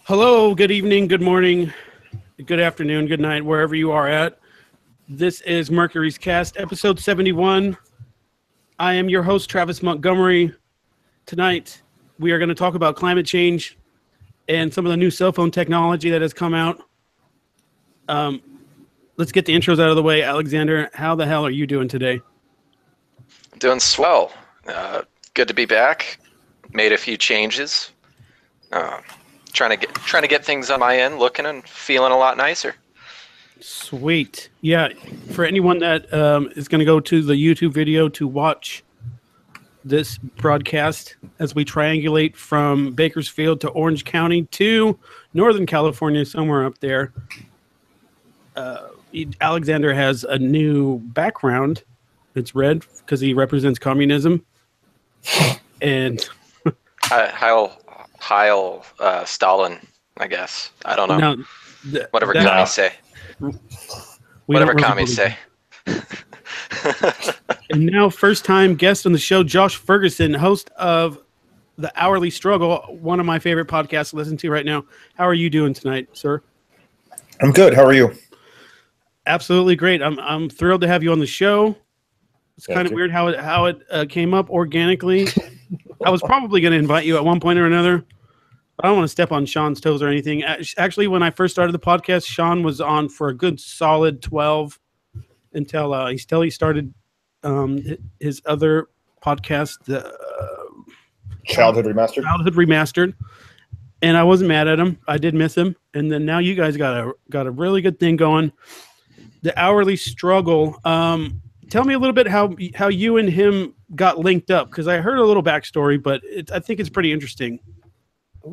Hello, good evening, good morning, good afternoon, good night, wherever you are at. This is Mercury's Cast, episode 71. I am your host, Travis Montgomery. Tonight, we are going to talk about climate change and some of the new cell phone technology that has come out. Let's get the intros out of the way. Alexander, how the hell are you doing today? Doing swell. Good to be back. Made a few changes. Trying to get things on my end, looking and feeling a lot nicer. Sweet. Yeah, for anyone that is going to go to the YouTube video to watch this broadcast as we triangulate from Bakersfield to Orange County to Northern California, somewhere up there, Alexander has a new background. It's red because he represents communism. And Heil Stalin, I guess. I don't know. Whatever commies say. Whatever commies say. And now, first-time guest on the show, Josh Ferguson, host of The Hourly Struggle, one of my favorite podcasts to listen to right now. How are you doing tonight, sir? I'm good. How are you? Absolutely great. I'm thrilled to have you on the show. It's kind of weird how it came up organically. I was probably going to invite you at one point or another. I don't want to step on Sean's toes or anything. Actually, when I first started the podcast, Sean was on for a good solid 12 until he started his other podcast, Childhood Remastered. Childhood Remastered, and I wasn't mad at him. I did miss him, and then now you guys got a really good thing going. The Hourly Struggle. Tell me a little bit how you and him got linked up, because I heard a little backstory, but I think it's pretty interesting.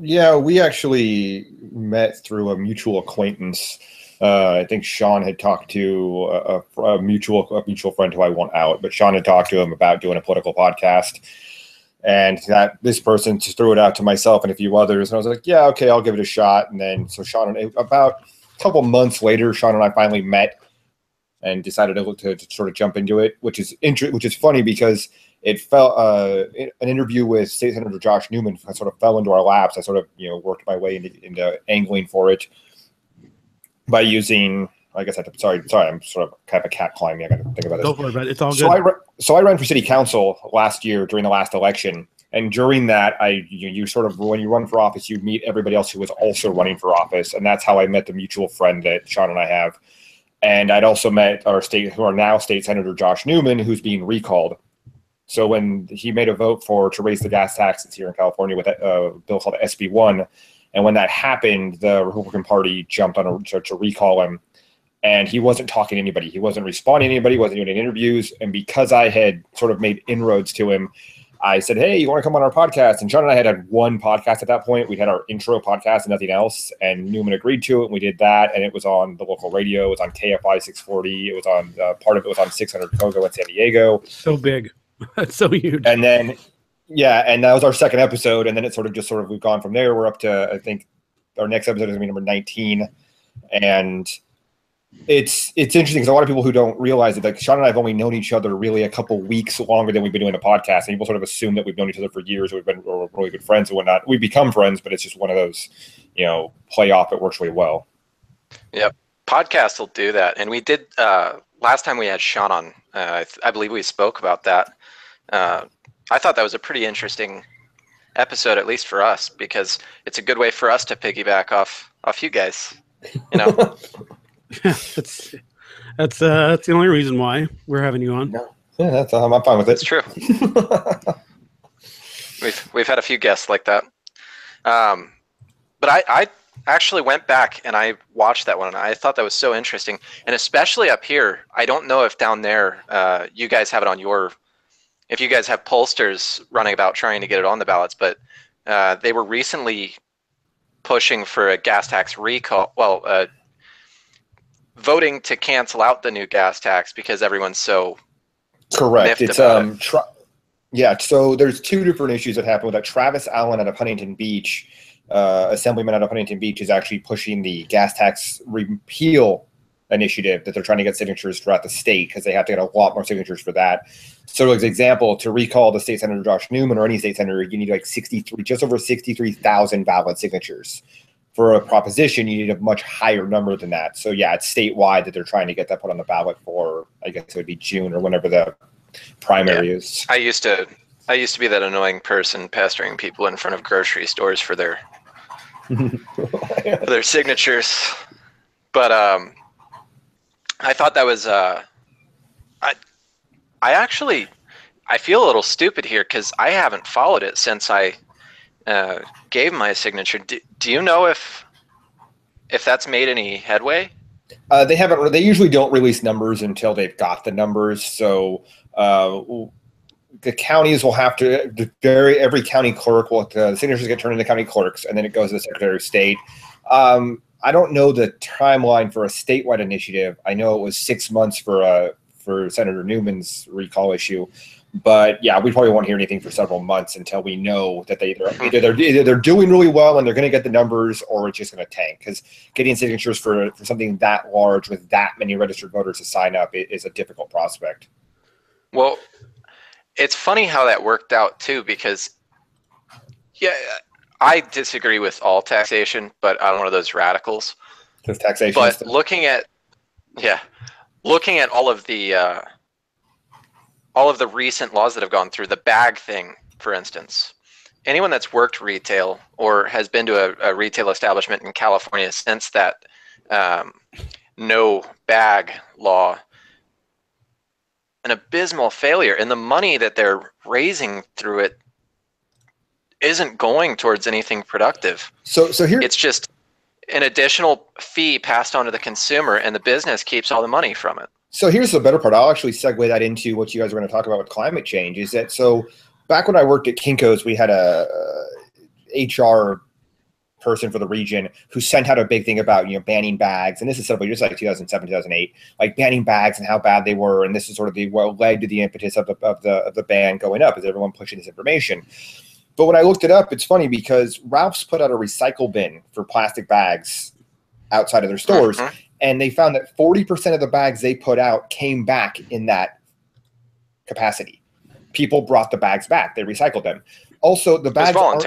Yeah, we actually met through a mutual acquaintance. I think Sean had talked to a mutual friend who I won't out, but Sean had talked to him about doing a political podcast, and that this person just threw it out to myself and a few others, and I was like, yeah, okay, I'll give it a shot. And then so Sean, about a couple months later, Sean and I finally met and decided to sort of jump into it, which is funny because it fell an interview with State Senator Josh Newman sort of fell into our laps. I sort of worked my way into angling for it by using. I guess sorry, I'm sort of kind of a cat climbing. I got to think about this. Go for it, but it's all good. So I ran for city council last year during the last election, and during that, you sort of, when you run for office, you meet everybody else who was also running for office, and that's how I met the mutual friend that Sean and I have. And I'd also met our now state senator Josh Newman, who's being recalled. So when he made a vote to raise the gas taxes here in California with a bill called SB1, and when that happened, the Republican Party jumped on to recall him, and he wasn't talking to anybody. He wasn't responding to anybody. Wasn't doing any interviews. And because I had sort of made inroads to him, I said, hey, you want to come on our podcast? And Sean and I had one podcast at that point. We had our intro podcast and nothing else. And Newman agreed to it. And we did that. And it was on the local radio. It was on KFI 640. It was on part of it was on 600 Kogo in San Diego. So big. That's so huge. And then, and that was our second episode. And then it we've gone from there. We're up to, I think our next episode is going to be number 19. And it's interesting because a lot of people who don't realize it, like Sean and I have only known each other really a couple weeks longer than we've been doing the podcast, and people sort of assume that we've known each other for years. We're really good friends and whatnot. We've become friends, but it's just one of those, play off that works really well. Yep, podcast will do that. And we did last time we had Sean on. I believe we spoke about that. I thought that was a pretty interesting episode, at least for us, because it's a good way for us to piggyback off you guys. Yeah, that's the only reason why we're having you on. No. Yeah, I'm fine with it. It's true. We've had a few guests like that. But I actually went back and I watched that one, and I thought that was so interesting. And especially up here, I don't know if down there you guys have it on if you guys have pollsters running about trying to get it on the ballots, but they were recently pushing for a gas tax recall. Well, voting to cancel out the new gas tax because everyone's so correct. It's so there's two different issues that happen with that. Travis Allen out of Huntington Beach, assemblyman out of Huntington Beach, is actually pushing the gas tax repeal initiative that they're trying to get signatures throughout the state because they have to get a lot more signatures for that. So as an example, to recall the state senator Josh Newman or any state senator, you need like just over 63,000 valid signatures. for a proposition, you need a much higher number than that. So yeah, it's statewide that they're trying to get that put on the ballot for, I guess it would be June or whenever the primary is. I used to be that annoying person pestering people in front of grocery stores for their signatures. But I thought that was I feel a little stupid here because I haven't followed it since I gave my signature. Do you know if that's made any headway? They haven't. They usually don't release numbers until they've got the numbers. So the counties will have to. Every county clerk will. The signatures get turned into county clerks, and then it goes to the Secretary of State. I don't know the timeline for a statewide initiative. I know it was 6 months for Senator Newman's recall issue. But yeah, we probably won't hear anything for several months until we know that either they're doing really well and they're going to get the numbers, or it's just going to tank. Because getting signatures for something that large with that many registered voters to sign up is a difficult prospect. Well, it's funny how that worked out too, because I disagree with all taxation, but I'm one of those radicals. Because taxation. But looking at all of the recent laws that have gone through, the bag thing, for instance, anyone that's worked retail or has been to a retail establishment in California since that no bag law, an abysmal failure. And the money that they're raising through it isn't going towards anything productive. So here it's just an additional fee passed on to the consumer, and the business keeps all the money from it. So here's the better part. I'll actually segue that into what you guys are going to talk about with climate change. Is that so? Back when I worked at Kinko's, we had a HR person for the region who sent out a big thing about banning bags, and this is something just like 2007, 2008, like banning bags and how bad they were, and this is sort of what led to the impetus of the ban going up, is everyone pushing this information. But when I looked it up, it's funny because Ralph's put out a recycle bin for plastic bags outside of their stores. Mm-hmm. And they found that 40% of the bags they put out came back in that capacity. People brought the bags back. They recycled them. Also, the bags aren't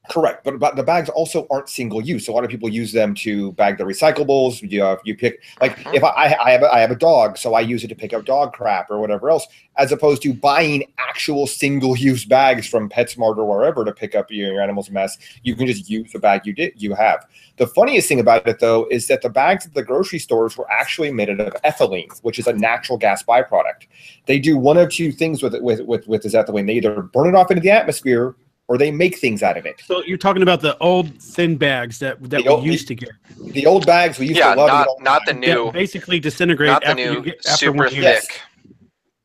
correct, but the bags also aren't single use. A lot of people use them to bag the recyclables. You pick, like, if I have a dog, so I use it to pick up dog crap or whatever else, as opposed to buying actual single use bags from PetSmart or wherever to pick up your animal's mess. You can just use the bag you have. The funniest thing about it, though, is that the bags at the grocery stores were actually made out of ethylene, which is a natural gas byproduct. They do one of two things with this ethylene. They either burn it off into the atmosphere, or they make things out of it. So you're talking about the old thin bags that we used to get. The old bags we used to love. Not the new. Basically disintegrate. Not the new super thick.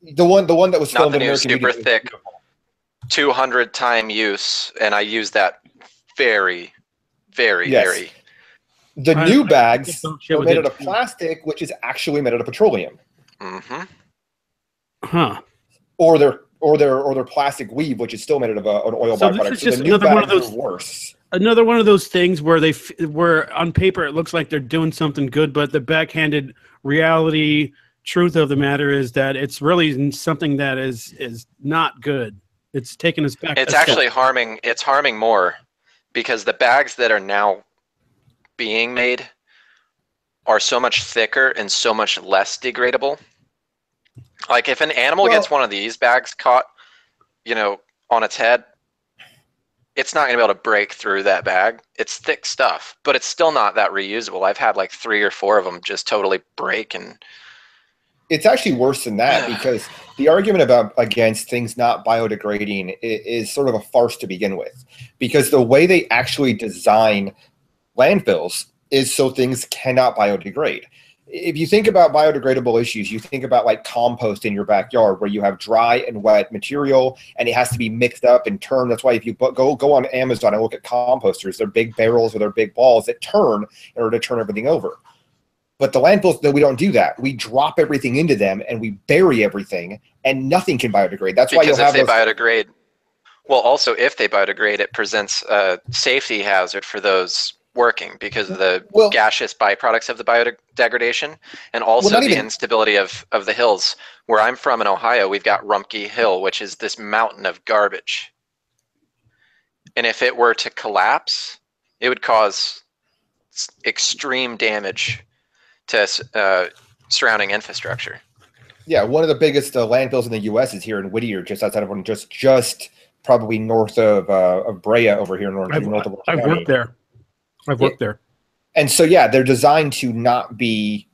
The one that was filmed in American super thick, 200-time use, and I use that very, very, very. The new bags are made out of plastic, which is actually made out of petroleum. Mm-hmm. Huh. Or their plastic weave, which is still made out of an oil byproduct. This is just another one of those worse. Another one of those things where where on paper it looks like they're doing something good, but the backhanded reality truth of the matter is that it's really something that is not good. It's taking us back. It's actually harming. It's harming more because the bags that are now being made are so much thicker and so much less degradable. Like if an animal gets one of these bags caught, on its head, it's not going to be able to break through that bag. It's thick stuff, but it's still not that reusable. I've had like 3 or 4 of them just totally break. And it's actually worse than that because the argument against things not biodegrading is sort of a farce to begin with, because the way they actually design landfills is so things cannot biodegrade. If you think about biodegradable issues, you think about like compost in your backyard where you have dry and wet material and it has to be mixed up and turned. That's why if you go on Amazon and look at composters, they're big barrels or they're big balls that turn in order to turn everything over. But the landfills, we don't do that. We drop everything into them and we bury everything and nothing can biodegrade. That's why you'll have if they biodegrade, well, also if they biodegrade, it presents a safety hazard for those working because of the gaseous byproducts of the biodegradation, and also the instability of the hills. Where I'm from in Ohio, we've got Rumpke Hill, which is this mountain of garbage. And if it were to collapse, It would cause extreme damage to surrounding infrastructure. Yeah, one of the biggest landfills in the U.S. is here in Whittier, just outside of just probably north of Brea over here north of I've worked there. I've worked there. And so, yeah, they're designed to not be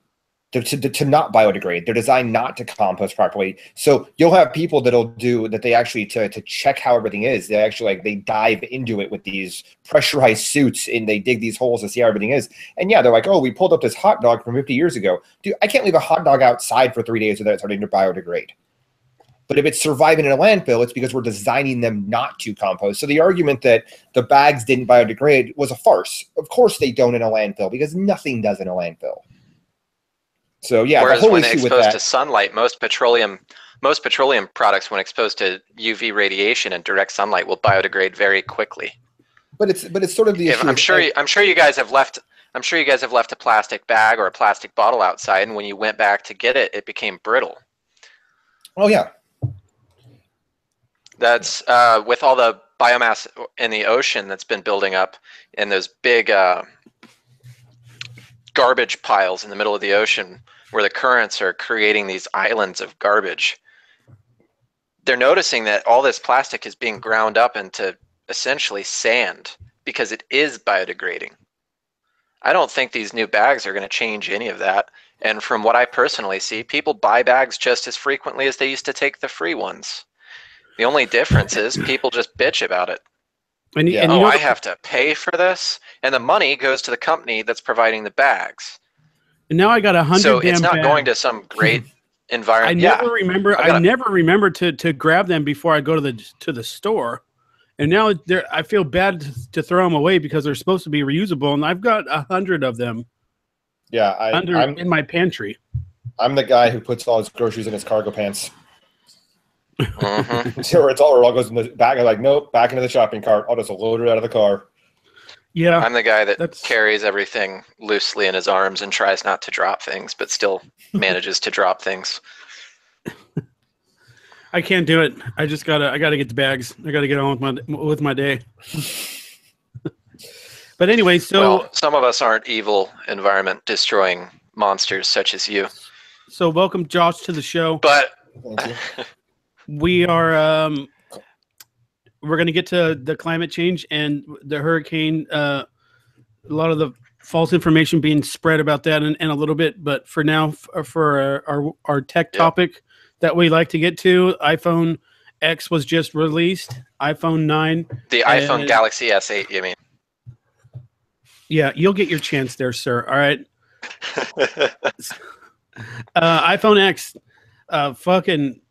to not biodegrade. They're designed not to compost properly. So you'll have people they actually to check how everything is. They actually they dive into it with these pressurized suits and they dig these holes to see how everything is. And yeah, they're like, oh, we pulled up this hot dog from 50 years ago. Dude, I can't leave a hot dog outside for 3 days without it starting to biodegrade. But if it's surviving in a landfill, it's because we're designing them not to compost. So the argument that the bags didn't biodegrade was a farce. Of course they don't in a landfill because nothing does in a landfill. So yeah, whereas when exposed to sunlight, most petroleum products, when exposed to UV radiation and direct sunlight, will biodegrade very quickly. But it's sort of the issue. I'm sure you guys have left a plastic bag or a plastic bottle outside, and when you went back to get it, it became brittle. Oh yeah. That's with all the biomass in the ocean that's been building up in those big garbage piles in the middle of the ocean where the currents are creating these islands of garbage. They're noticing that all this plastic is being ground up into essentially sand because it is biodegrading. I don't think these new bags are going to change any of that. And from what I personally see, people buy bags just as frequently as they used to take the free ones. The only difference is people just bitch about it. I have to pay for this, and the money goes to the company that's providing the bags. And now I got 100. So it's not going to some great environment. I never remember to grab them before I go to the store, and now I feel bad to throw them away because they're supposed to be reusable, and I've got 100 of them. Yeah, I'm in my pantry. I'm the guy who puts all his groceries in his cargo pants. Mm-hmm. So it all goes in the back. I'm like, nope, back into the shopping cart. I'll just load it out of the car. Yeah, I'm the guy that carries everything loosely in his arms and tries not to drop things, but still manages to drop things. I can't do it. I gotta get the bags. I gotta get on with my day. But anyway, so some of us aren't evil environment destroying monsters such as you. So welcome, Josh, to the show. But thank you. We are we're going to get to the climate change and the hurricane. A lot of the false information being spread about that in a little bit. But for now, for our tech topic that we like to get to, iPhone X was just released. iPhone 9. The iPhone Galaxy S8, you mean? Yeah, you'll get your chance there, sir. All right. iPhone X, fucking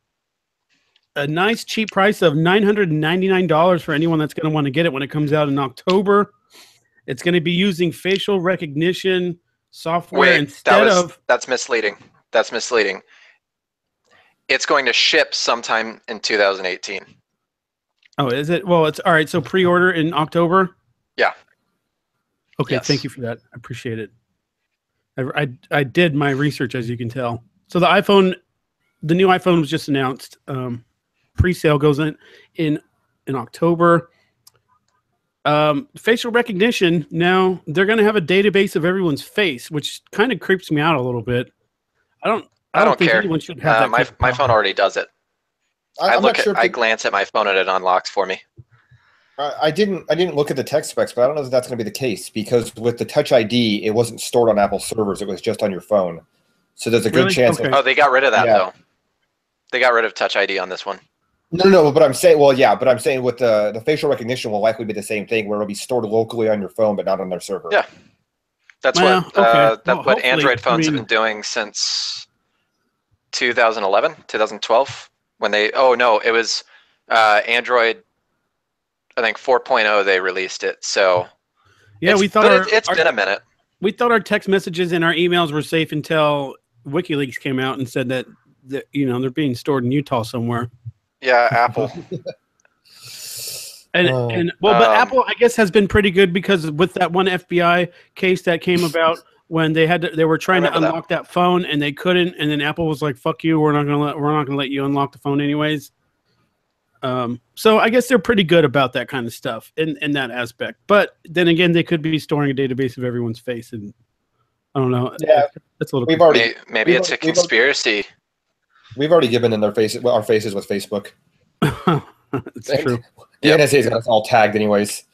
a nice cheap price of $999 for anyone that's going to want to get it when it comes out in October. It's going to be using facial recognition software that's misleading. That's misleading. It's going to ship sometime in 2018. Oh, is it? Well, it's all right. So pre-order in October? Yeah. Okay, yes. Thank you for that. I appreciate it. I did my research, as you can tell. So the new iPhone was just announced. Pre-sale goes in October. Facial recognition. Now they're going to have a database of everyone's face, which kind of creeps me out a little bit. I don't think care. Anyone should have that. My phone already does it. I glance at my phone and it unlocks for me. I didn't look at the tech specs, but I don't know if that's going to be the case because with the Touch ID, it wasn't stored on Apple servers; it was just on your phone. So there's a good chance. Okay. They got rid of that though. They got rid of Touch ID on this one. No. But I'm saying, but I'm saying with the facial recognition will likely be the same thing, where it'll be stored locally on your phone, but not on their server. Yeah, that's what Android phones have been doing since 2011, 2012. When it was Android. I think 4.0 they released it. So yeah, we thought it's been a minute. We thought our text messages and our emails were safe until WikiLeaks came out and said that they're being stored in Utah somewhere. Yeah, Apple. But Apple, I guess, has been pretty good because with that one FBI case that came about when they were trying to unlock that phone and they couldn't, and then Apple was like, "Fuck you, we're not gonna let you unlock the phone anyways." So I guess they're pretty good about that kind of stuff in that aspect. But then again, they could be storing a database of everyone's face, and I don't know. Yeah, that's a little. Maybe it's a conspiracy. We've already given them our faces with Facebook. It's true. The NSA's got us all tagged, anyways.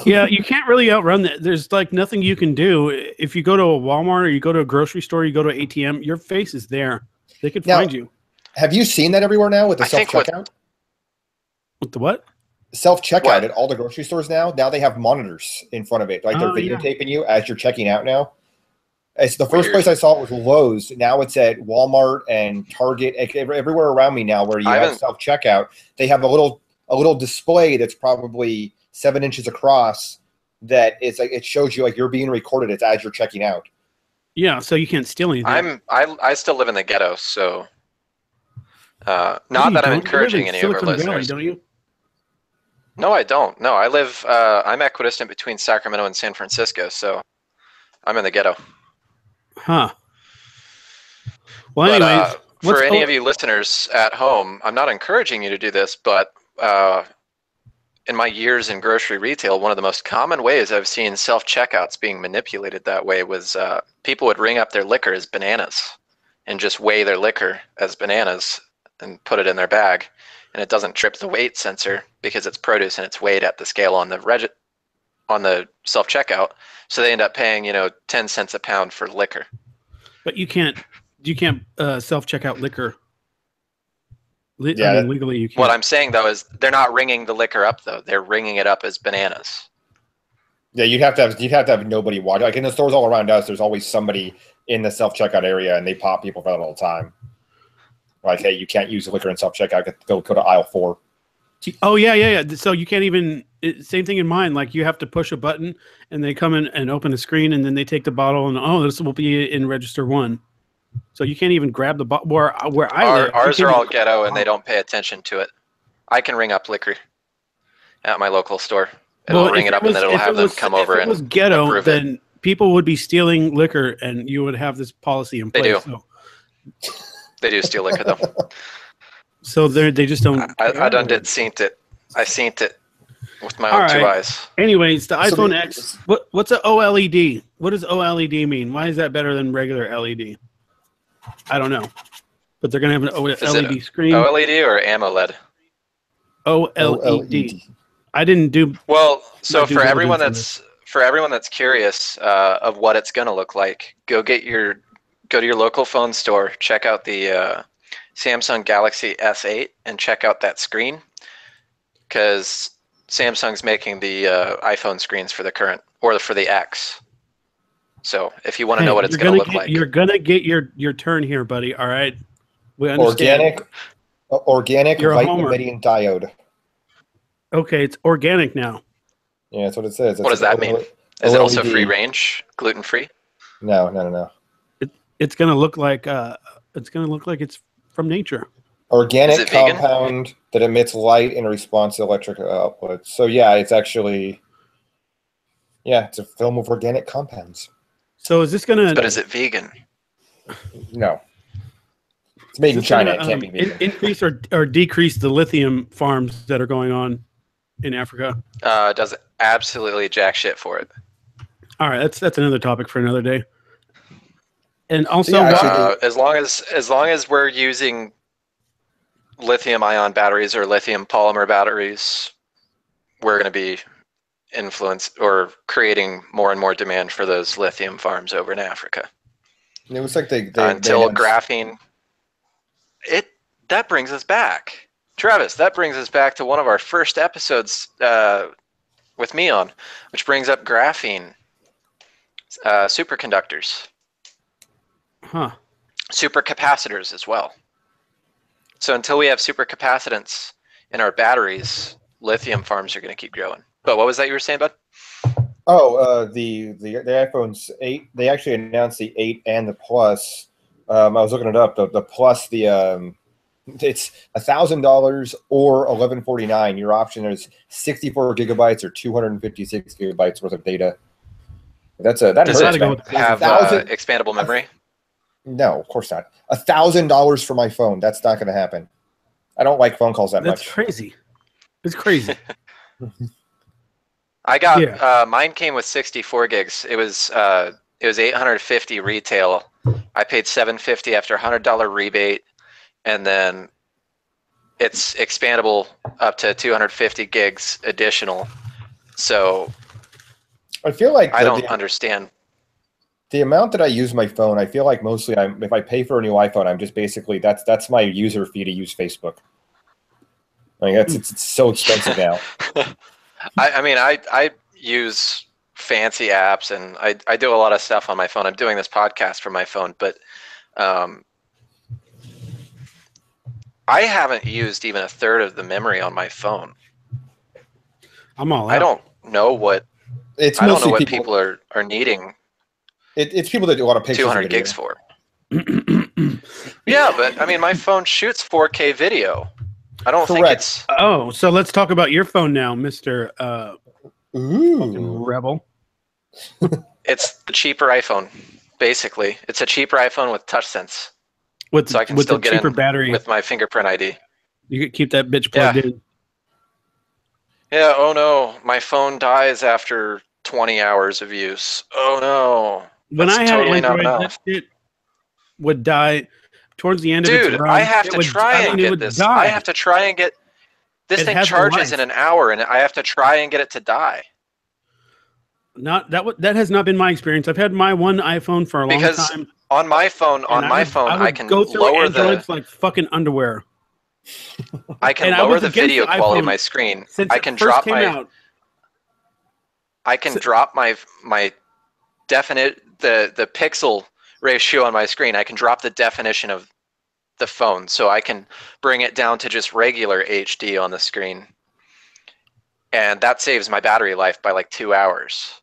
Yeah, you can't really outrun that. There's like nothing you can do. If you go to a Walmart or you go to a grocery store, you go to an ATM, your face is there. They could find you. Have you seen that everywhere now with the self-checkout? With the what? Self-checkout at all the grocery stores now. Now they have monitors in front of it. Like they're videotaping you as you're checking out now. It's the first place I saw it was Lowe's. Now it's at Walmart and Target, everywhere around me now where you have self-checkout. They have a little display that's probably 7 inches across that is like it shows you like you're being recorded. It's as you're checking out. Yeah, so you can't steal anything. I still live in the ghetto, so not that I'm encouraging any of our listeners. Don't you? No, I don't. No, I live. I'm equidistant between Sacramento and San Francisco, so I'm in the ghetto. Huh. Well, anyway, for any of you listeners at home, I'm not encouraging you to do this, but in my years in grocery retail, one of the most common ways I've seen self-checkouts being manipulated that way was people would ring up their liquor as bananas and just weigh their liquor as bananas and put it in their bag. And it doesn't trip the weight sensor because it's produce and it's weighed at the scale on the self-checkout. So they end up paying, 10 cents a pound for liquor. But you can't self-checkout liquor. Legally you can't. What I'm saying though is they're not ringing the liquor up though. They're ringing it up as bananas. Yeah, you'd have to have nobody watch. Like in the stores all around us, there's always somebody in the self-checkout area, and they pop people for that all the time. Like, hey, you can't use the liquor in self-checkout. Go to aisle 4. Oh yeah. So you can't even. Same thing in mine. Like you have to push a button, and they come in and open the screen, and then they take the bottle, and this will be in register 1. So you can't even grab the bottle where I live. Ours are all ghetto, and they don't pay attention to it. I can ring up liquor at my local store. It'll ring it up, and then it'll have them come over and approve it. If it was ghetto, then people would be stealing liquor, and you would have this policy in place. They do. So. They do steal liquor though. So they just don't. I done did seen it. I seen it with my own 2 eyes. Anyways, the iPhone X. What's an OLED? What does OLED mean? Why is that better than regular LED? I don't know, but they're gonna have an OLED screen. OLED or AMOLED? OLED. I didn't do well. So for everyone that's curious of what it's gonna look like, go to your local phone store, check out the Samsung Galaxy S8, and check out that screen, because Samsung's making the iPhone screens for the current or for the X. So if you want to know what it's going to look like, you're gonna get your turn here, buddy. All right, we understand. Organic light emitting diode. Okay, it's organic now. Yeah, that's what it says. What does that mean? Is it also free range, gluten free? No. It's gonna look like it's from nature. Organic compound that emits light in response to electric output. So yeah, it's actually it's a film of organic compounds. So is this gonna? But is it vegan? No. It's made in China. It can't be vegan. Increase or decrease the lithium farms that are going on in Africa? It does absolutely jack shit for it. All right, that's another topic for another day. And also, as long as we're using lithium-ion batteries or lithium polymer batteries, we're going to be influenced or creating more and more demand for those lithium farms over in Africa. It was like until graphene. That brings us back, Travis. That brings us back to one of our first episodes with me on, which brings up graphene superconductors. Huh. Supercapacitors as well. So until we have supercapacitance in our batteries, lithium farms are going to keep growing. But what was that you were saying, bud? Oh, the iPhone's 8. They actually announced the 8 and the Plus. I was looking it up. The Plus, it's $1,000 or $1,149. Your option is 64 gigabytes or 256 gigabytes worth of data. Does it have expandable memory? No, of course not. $1,000 for my phone. That's not going to happen. I don't like phone calls that much. That's crazy. It's crazy. I got mine came with 64 gigs. It was 850 retail. I paid $750 after $100 rebate, and then it's expandable up to 250 gigs additional. So I feel like I don't understand. The amount that I use my phone, I feel like mostly if I pay for a new iPhone, I'm just basically that's my user fee to use Facebook. Like it's so expensive now. I mean, I use fancy apps and I do a lot of stuff on my phone. I'm doing this podcast from my phone, but I haven't used even a third of the memory on my phone. I'm all out. I don't know what I don't know what people are needing. It's people that do a lot of pictures. 200 gigs for. Yeah, but I mean, my phone shoots 4K video. I don't think it's. Oh, so let's talk about your phone now, Mr. Rebel. It's the cheaper iPhone, basically. It's a cheaper iPhone with TouchSense. So I can still get in battery with my fingerprint ID. You can keep that bitch plugged in. Yeah, oh no, my phone dies after 20 hours of use. Oh no. When I had Android, that shit would die towards the end of its run. Dude, I have to try and get this. I have to try and get this thing charges in an hour, and I have to try and get it to die. That has not been my experience. I've had my one iPhone for a long time. On my phone, I can go through lower Androids like fucking underwear. I can lower the video quality of my screen. I can drop my. I can drop my the pixel ratio on my screen. I can drop the definition of the phone, so I can bring it down to just regular HD on the screen, and that saves my battery life by like 2 hours.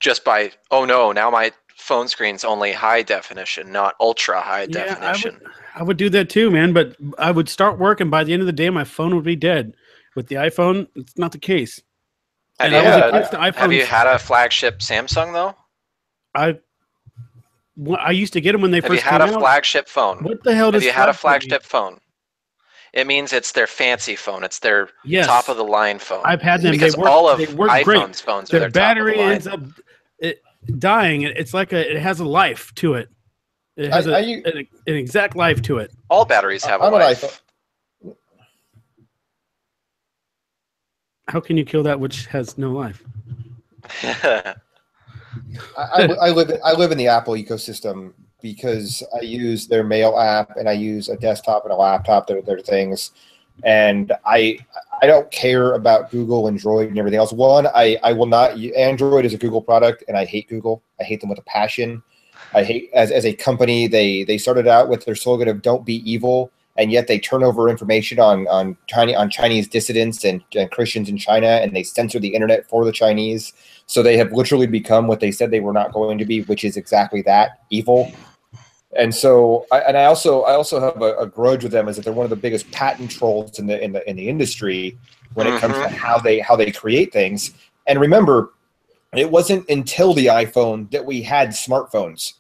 Just by oh no, now my phone screen's only high definition, not ultra high definition. I would do that too, man. But I would start work, and by the end of the day, my phone would be dead. With the iPhone, it's not the case. Have you had a flagship Samsung though? I used to get them when they first came out. Have you had a flagship phone? What the hell does Have you had a flagship phone? It means it's their fancy phone. It's their top of the line phone. I've had them. Because all of iPhone's phones are their battery top of the line. ends up dying. It's like it has a life to it. It has an exact life to it. All batteries have a life. How can you kill that which has no life? I live in the Apple ecosystem because I use their mail app and I use a desktop and a laptop. They're things, and I don't care about Google and Droid and everything else. One, I will not. Android is a Google product, and I hate Google. I hate them with a passion. I hate as a company. They started out with their slogan of "Don't be evil," and yet they turn over information on Chinese dissidents and Christians in China, and they censor the internet for the Chinese. So they have literally become what they said they were not going to be, which is exactly that, evil. And so, I also have a grudge with them, is that they're one of the biggest patent trolls in the industry when it comes to how they create things. And remember, it wasn't until the iPhone that we had smartphones.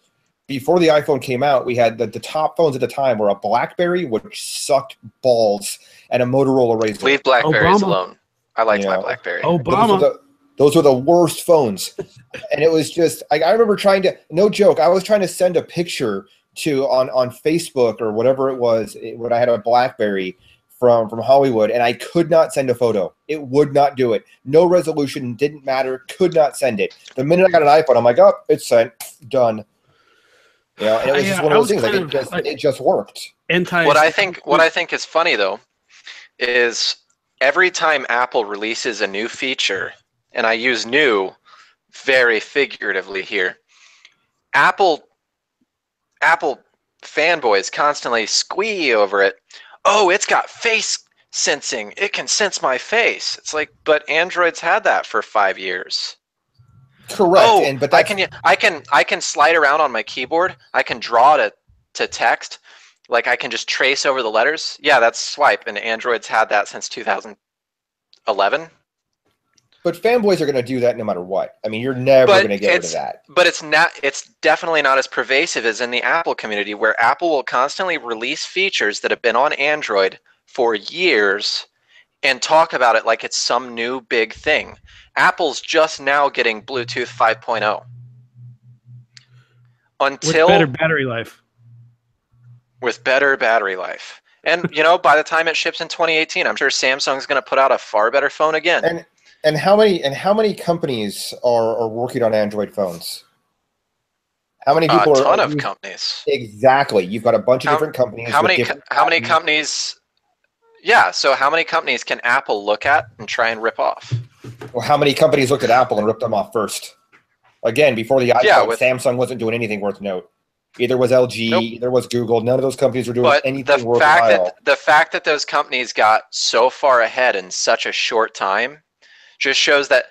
Before the iPhone came out, we had the top phones at the time were a BlackBerry, which sucked balls, and a Motorola Razr. Leave BlackBerries alone. I liked my BlackBerry. Obama. Those were the worst phones. And it was just, I remember trying to, no joke, I was trying to send a picture on Facebook or whatever it was when I had a BlackBerry from Hollywood, and I could not send a photo. It would not do it. No resolution, didn't matter, could not send it. The minute I got an iPhone, I'm like, oh, it's sent, done. You know, and it was just one of those things. It just worked. What I think is funny though is every time Apple releases a new feature, and I use new very figuratively here, Apple fanboys constantly squee over it. Oh, it's got face sensing. It can sense my face. It's like, but Android's had that for 5 years. Correct. Oh, but I can slide around on my keyboard. I can draw to text. Like I can just trace over the letters. Yeah, that's swipe, and Android's had that since 2011. But fanboys are going to do that no matter what. I mean, you're never going to get rid of that. But it's definitely not as pervasive as in the Apple community, where Apple will constantly release features that have been on Android for years, and talk about it like it's some new big thing. Apple's just now getting Bluetooth 5.0. With better battery life. With better battery life. And, you know, by the time it ships in 2018, I'm sure Samsung's going to put out a far better phone again. And how many companies are working on Android phones? How many people a ton of companies. Exactly. You've got a bunch of different companies. How many companies? Yeah. So how many companies can Apple look at and try and rip off? Well, how many companies looked at Apple and ripped them off first? Again, before the iPhone, Samsung wasn't doing anything worth note. Either was LG, either was Google. None of those companies were doing anything worthwhile. The fact that those companies got so far ahead in such a short time just shows that,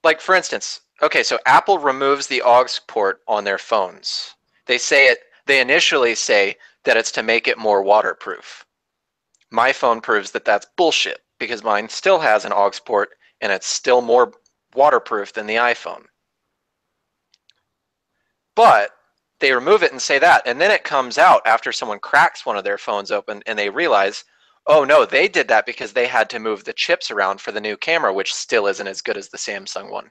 like, for instance, okay, so Apple removes the aux port on their phones. They initially say that it's to make it more waterproof. My phone proves that that's bullshit because mine still has an aux port and it's still more waterproof than the iPhone. But they remove it and say that, and then it comes out after someone cracks one of their phones open and they realize, oh no, they did that because they had to move the chips around for the new camera, which still isn't as good as the Samsung one.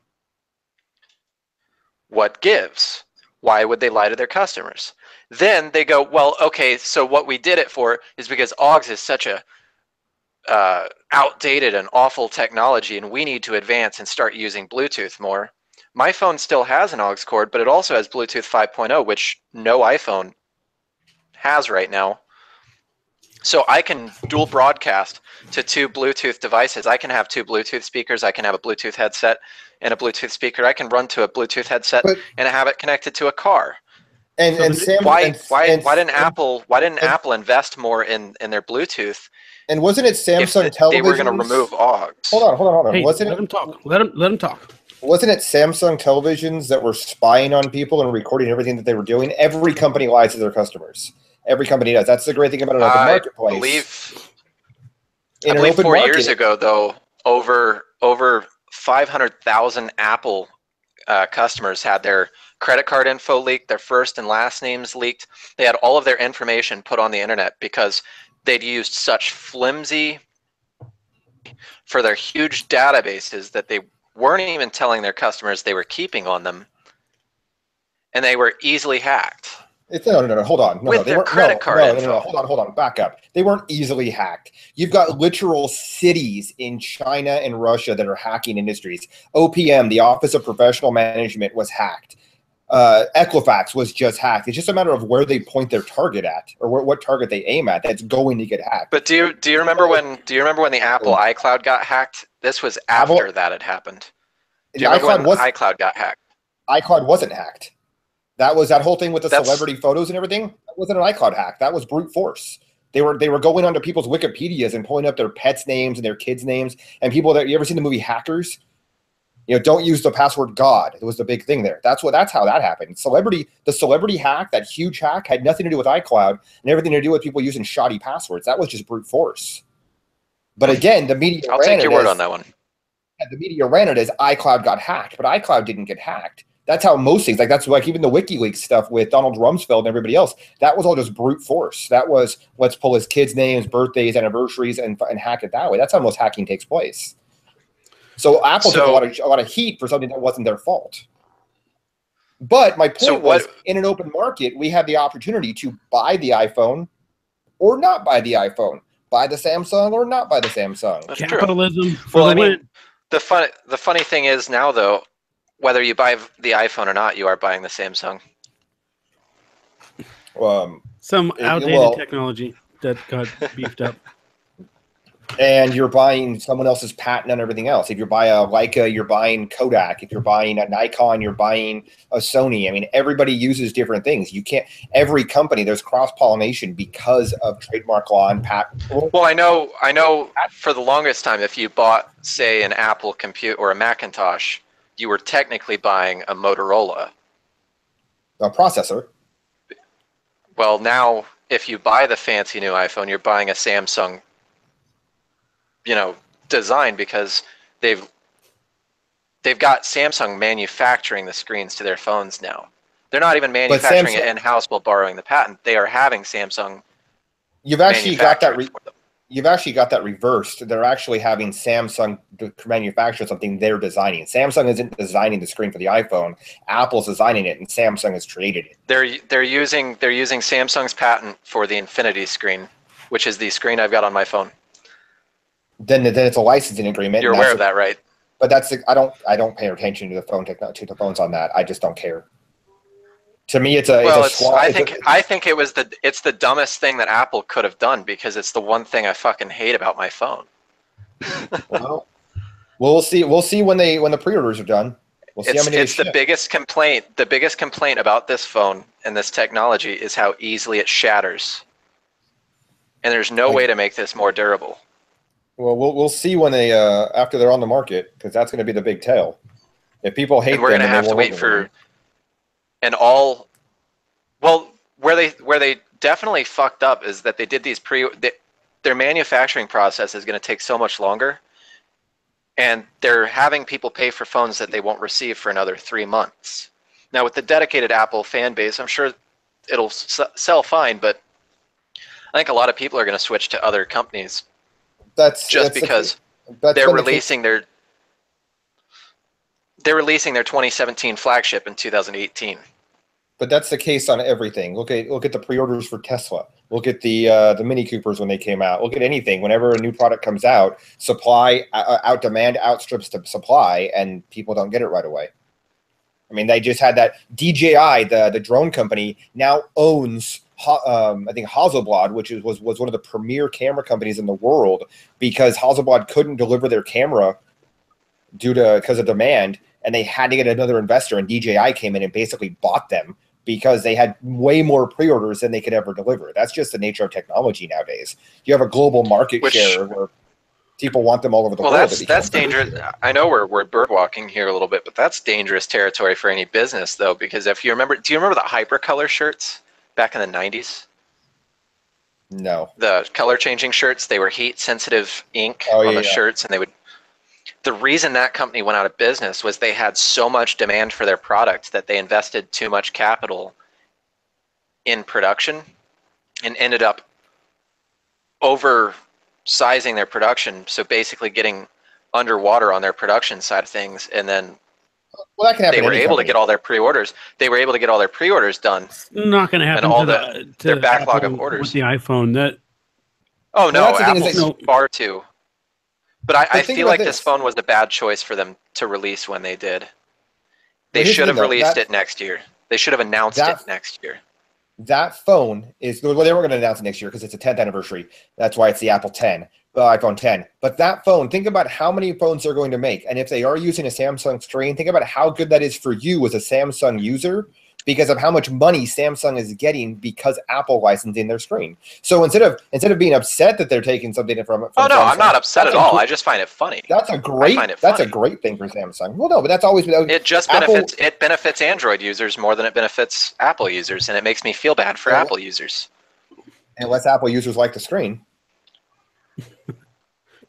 What gives? Why would they lie to their customers? Then they go, well, okay, so what we did it for is because aux is such a outdated and awful technology, and we need to advance and start using Bluetooth more. My phone still has an aux cord, but it also has Bluetooth 5.0, which no iPhone has right now. So I can dual broadcast to two Bluetooth devices. I can have two Bluetooth speakers. I can have a Bluetooth headset and a Bluetooth speaker. I can run to a Bluetooth headset and have it connected to a car. Why didn't Apple invest more in their Bluetooth? And wasn't it Samsung Television? They were going to remove aux. Hold on. Hey, let him talk. Let him talk. Wasn't it Samsung televisions that were spying on people and recording everything that they were doing? Every company lies to their customers. Every company does. That's the great thing about an open marketplace. I believe 4 years ago, though, over 500,000 Apple customers had their credit card info leaked, their first and last names leaked. They had all of their information put on the internet because they'd used such flimsy for their huge databases that they weren't even telling their customers they were keeping on them, and they were easily hacked. No, hold on. With their credit card info. No, hold on, back up. They weren't easily hacked. You've got literal cities in China and Russia that are hacking industries. OPM, the Office of Professional Management, was hacked. Equifax was just hacked. It's just a matter of where they point their target at, or what target they aim at. That's going to get hacked. But do you remember when the Apple iCloud got hacked? This was after that had happened. Do you remember when iCloud got hacked? iCloud wasn't hacked. That was that whole thing with the celebrity photos and everything. That wasn't an iCloud hack. That was brute force. They were going onto people's Wikipedias and pulling up their pets' names and their kids' names. And people that you ever seen the movie Hackers? You know, don't use the password God. It was the big thing there. That's how that happened. The celebrity hack, that huge hack, had nothing to do with iCloud and everything to do with people using shoddy passwords. That was just brute force. But again, the media I'll take your word on that one. The media ran it as iCloud got hacked, but iCloud didn't get hacked. That's how most things, that's like even the WikiLeaks stuff with Donald Rumsfeld and everybody else, that was all just brute force. That was, let's pull his kids' names, birthdays, anniversaries, and hack it that way. That's how most hacking takes place. So Apple took a lot of heat for something that wasn't their fault. But my point was, in an open market, we have the opportunity to buy the iPhone or not buy the iPhone, buy the Samsung or not buy the Samsung. That's capitalism. Well, I mean, the funny thing is now, though, whether you buy the iPhone or not, you are buying the Samsung. Some outdated technology that got beefed up. And you're buying someone else's patent and everything else. If you buy a Leica, you're buying Kodak. If you're buying a Nikon, you're buying a Sony. I mean, everybody uses different things. You can't. Every company, there's cross-pollination because of trademark law and patent. Well, I know. For the longest time, if you bought, say, an Apple computer or a Macintosh, you were technically buying a Motorola. A processor. Well, now, if you buy the fancy new iPhone, you're buying a Samsung, design, because they've got Samsung manufacturing the screens to their phones now. They're not even manufacturing it in-house while borrowing the patent. They are having Samsung. You've actually got that. You've actually got that reversed. They're actually having Samsung manufacture something they're designing. Samsung isn't designing the screen for the iPhone. Apple's designing it, and Samsung has created it. They're using Samsung's patent for the Infinity screen, which is the screen I've got on my phone. Then it's a licensing agreement. You're aware of that, right? But I don't pay attention to the phones on that. I just don't care. To me, I think it's the dumbest thing that Apple could have done, because it's the one thing I fucking hate about my phone. Well, we'll see. We'll see when the pre-orders are done. We'll see how many. It's the biggest complaint. The biggest complaint about this phone and this technology is how easily it shatters. And there's no way to make this more durable. Well, we'll see when they after they're on the market, because that's going to be the big tell. If people hate them, we're going to have to wait for where they definitely fucked up is that they did these their manufacturing process is going to take so much longer, and they're having people pay for phones that they won't receive for another 3 months. Now, with the dedicated Apple fan base, I'm sure it'll sell fine, but I think a lot of people are going to switch to other companies because they're releasing their 2017 flagship in 2018. But that's the case on everything. Look at the pre-orders for Tesla. Look at the Mini Coopers when they came out. Look at anything. Whenever a new product comes out, supply demand outstrips the supply, and people don't get it right away. I mean, they just had that DJI, the drone company, now owns I think Hasselblad, which was one of the premier camera companies in the world, because Hasselblad couldn't deliver their camera because of demand, and they had to get another investor, and DJI came in and basically bought them because they had way more pre-orders than they could ever deliver. That's just the nature of technology nowadays. You have a global market share where people want them all over the world. Well, that's dangerous. I know we're bird walking here a little bit, but that's dangerous territory for any business, though, because if you remember, do you remember the Hypercolor shirts back in the 90s? No. The color changing shirts, they were heat sensitive ink on the shirts, and the reason that company went out of business was they had so much demand for their product that they invested too much capital in production and ended up oversizing their production. So basically getting underwater on their production side of things. And then they were able to get all their pre-orders. They were able to get all their pre-orders done. Not going to happen to their backlog Apple of orders. With the iPhone. Apple's far too. But I feel like this phone was a bad choice for them to release when they did. They should have released it next year. They should have announced it next year. That phone is, well, they were going to announce it next year because it's a 10th anniversary. That's why it's the iPhone 10. But that phone, think about how many phones they're going to make. And if they are using a Samsung screen, think about how good that is for you as a Samsung user, because of how much money Samsung is getting because Apple licensing their screen. So instead of being upset that they're taking something from I'm Samsung, not upset at all. I just find it funny. That's a great thing for Samsung. Well, no, but that's always been. It benefits Android users more than it benefits Apple users, and it makes me feel bad for Apple users. Unless Apple users like the screen.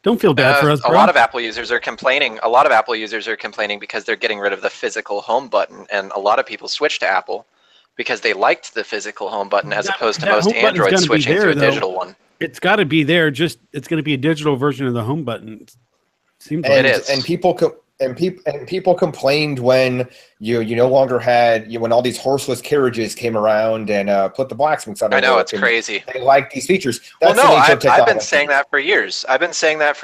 Don't feel bad for us, bro. A lot of Apple users are complaining. A lot of Apple users are complaining because they're getting rid of the physical home button, and a lot of people switched to Apple because they liked the physical home button as opposed to most Androids switching to a digital one. It's got to be there. Just it's going to be a digital version of the home button. Seems like it is. And people complained when you no longer had when all these horseless carriages came around and put the blacksmiths out. I know, it's crazy. They like these features. I've been saying that for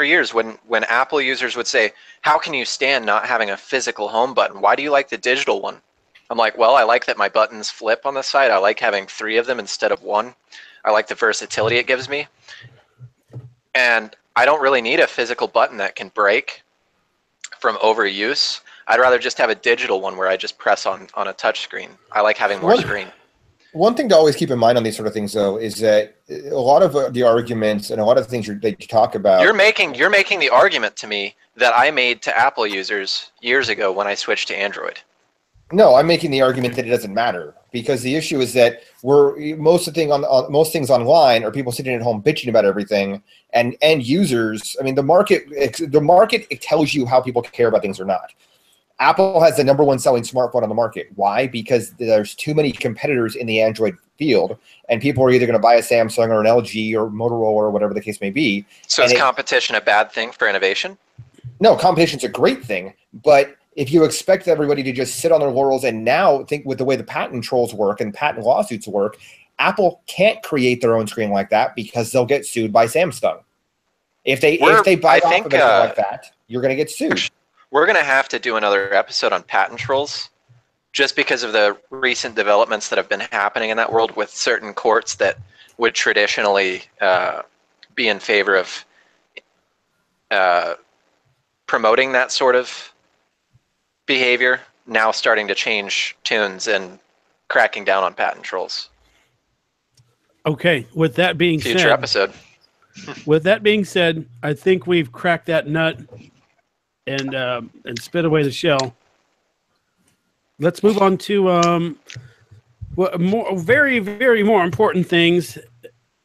years. When Apple users would say, "How can you stand not having a physical home button? Why do you like the digital one?" I'm like, "Well, I like that my buttons flip on the side. I like having 3 of them instead of 1. I like the versatility it gives me, and I don't really need a physical button that can break from overuse. I'd rather just have a digital one where I just press on a touch screen. I like having more screen." One thing to always keep in mind on these sort of things, though, is that a lot of the arguments and a lot of the things that you talk about. You're making the argument to me that I made to Apple users years ago when I switched to Android. No, I'm making the argument that it doesn't matter, because the issue is that most things online are people sitting at home bitching about everything, and end users. I mean, the market it tells you how people care about things or not. Apple has the #1 selling smartphone on the market. Why? Because there's too many competitors in the Android field, and people are either going to buy a Samsung or an LG or Motorola or whatever the case may be. So is competition a bad thing for innovation? No, competition's a great thing, but if you expect everybody to just sit on their laurels and now think with the way the patent trolls work and patent lawsuits work, Apple can't create their own screen like that because they'll get sued by Samsung. If they bite off of anything like that, you're going to get sued. We're going to have to do another episode on patent trolls, just because of the recent developments that have been happening in that world with certain courts that would traditionally be in favor of promoting that sort of behavior, now starting to change tunes and cracking down on patent trolls. Okay, with that being said, future episode. With that being said, I think we've cracked that nut and spit away the shell. Let's move on to very, very more important things.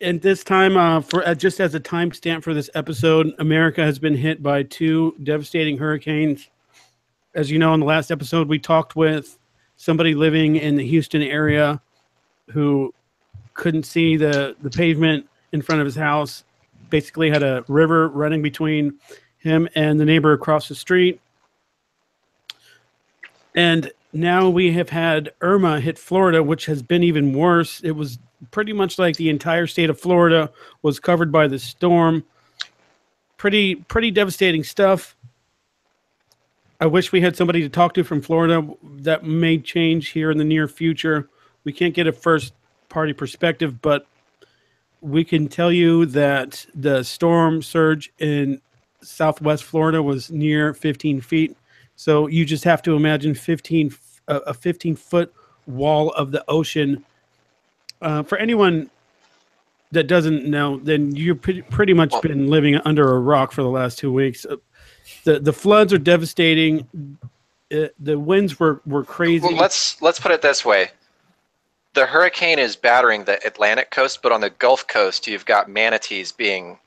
And this time, for just as a timestamp for this episode, America has been hit by 2 devastating hurricanes. As you know, in the last episode, we talked with somebody living in the Houston area who couldn't see the pavement in front of his house. Basically had a river running between him and the neighbor across the street. And now we have had Irma hit Florida, which has been even worse. It was pretty much like the entire state of Florida was covered by the storm. Pretty devastating stuff. I wish we had somebody to talk to from Florida. That may change here in the near future. We can't get a first-party perspective, but we can tell you that the storm surge in southwest Florida was near 15 feet. So you just have to imagine a 15-foot wall of the ocean. For anyone that doesn't know, then you've pretty much been living under a rock for the last 2 weeks. The floods are devastating. The winds were crazy. Well, let's put it this way. The hurricane is battering the Atlantic coast, but on the Gulf Coast, you've got manatees being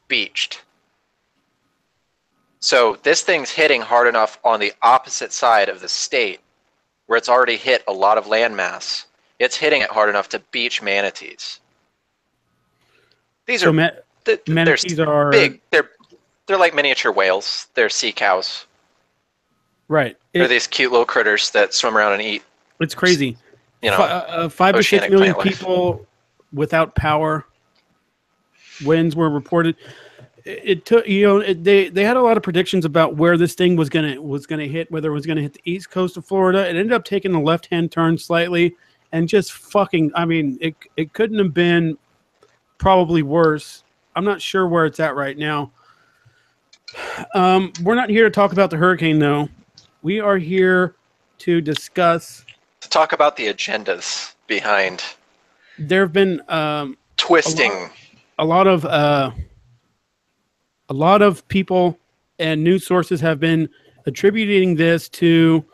beached. So this thing's hitting hard enough on the opposite side of the state, where it's already hit a lot of landmass. It's hitting it hard enough to beach manatees. These manatees are big. They're like miniature whales. They're sea cows. Right. They're these cute little critters that swim around and eat. It's crazy. 5 to 6 million people without power. Winds were reported. It took they had a lot of predictions about where this thing was gonna hit, whether it was gonna hit the east coast of Florida. It ended up taking a left-hand turn slightly, and just fucking. I mean, it couldn't have been probably worse. I'm not sure where it's at right now. We're not here to talk about the hurricane, though. We are here to discuss. To talk about the agendas behind. There have been twisting. A lot of people and news sources have been attributing this to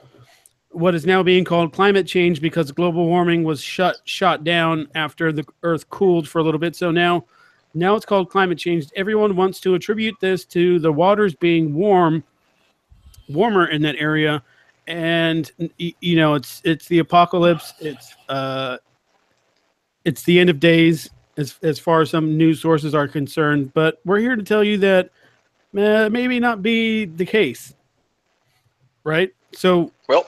what is now being called climate change because global warming was shot down after the Earth cooled for a little bit. So now it's called climate change. Everyone wants to attribute this to the waters being warmer in that area. And it's the apocalypse. It's the end of days as far as some news sources are concerned. But we're here to tell you that maybe not be the case, right? So, well,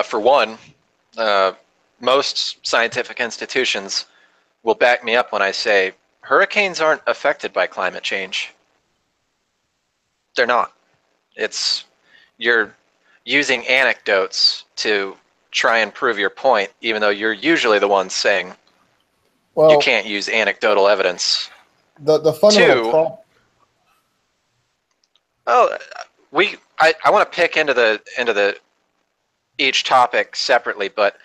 for one, most scientific institutions will back me up when I say hurricanes aren't affected by climate change. They're not. You're using anecdotes to try and prove your point, even though you're usually the one saying you can't use anecdotal evidence. The fundamental I want to pick into the each topic separately, but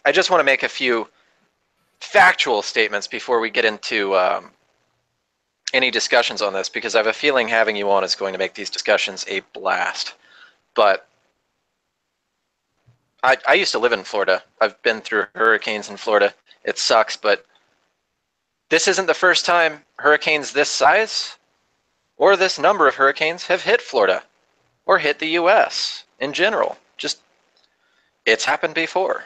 I just want to make a few factual statements before we get into any discussions on this, because I have a feeling having you on is going to make these discussions a blast. But I used to live in Florida. I've been through hurricanes in Florida. It sucks, but this isn't the first time hurricanes this size or this number of hurricanes have hit Florida or hit the U.S. in general. Just, it's happened before.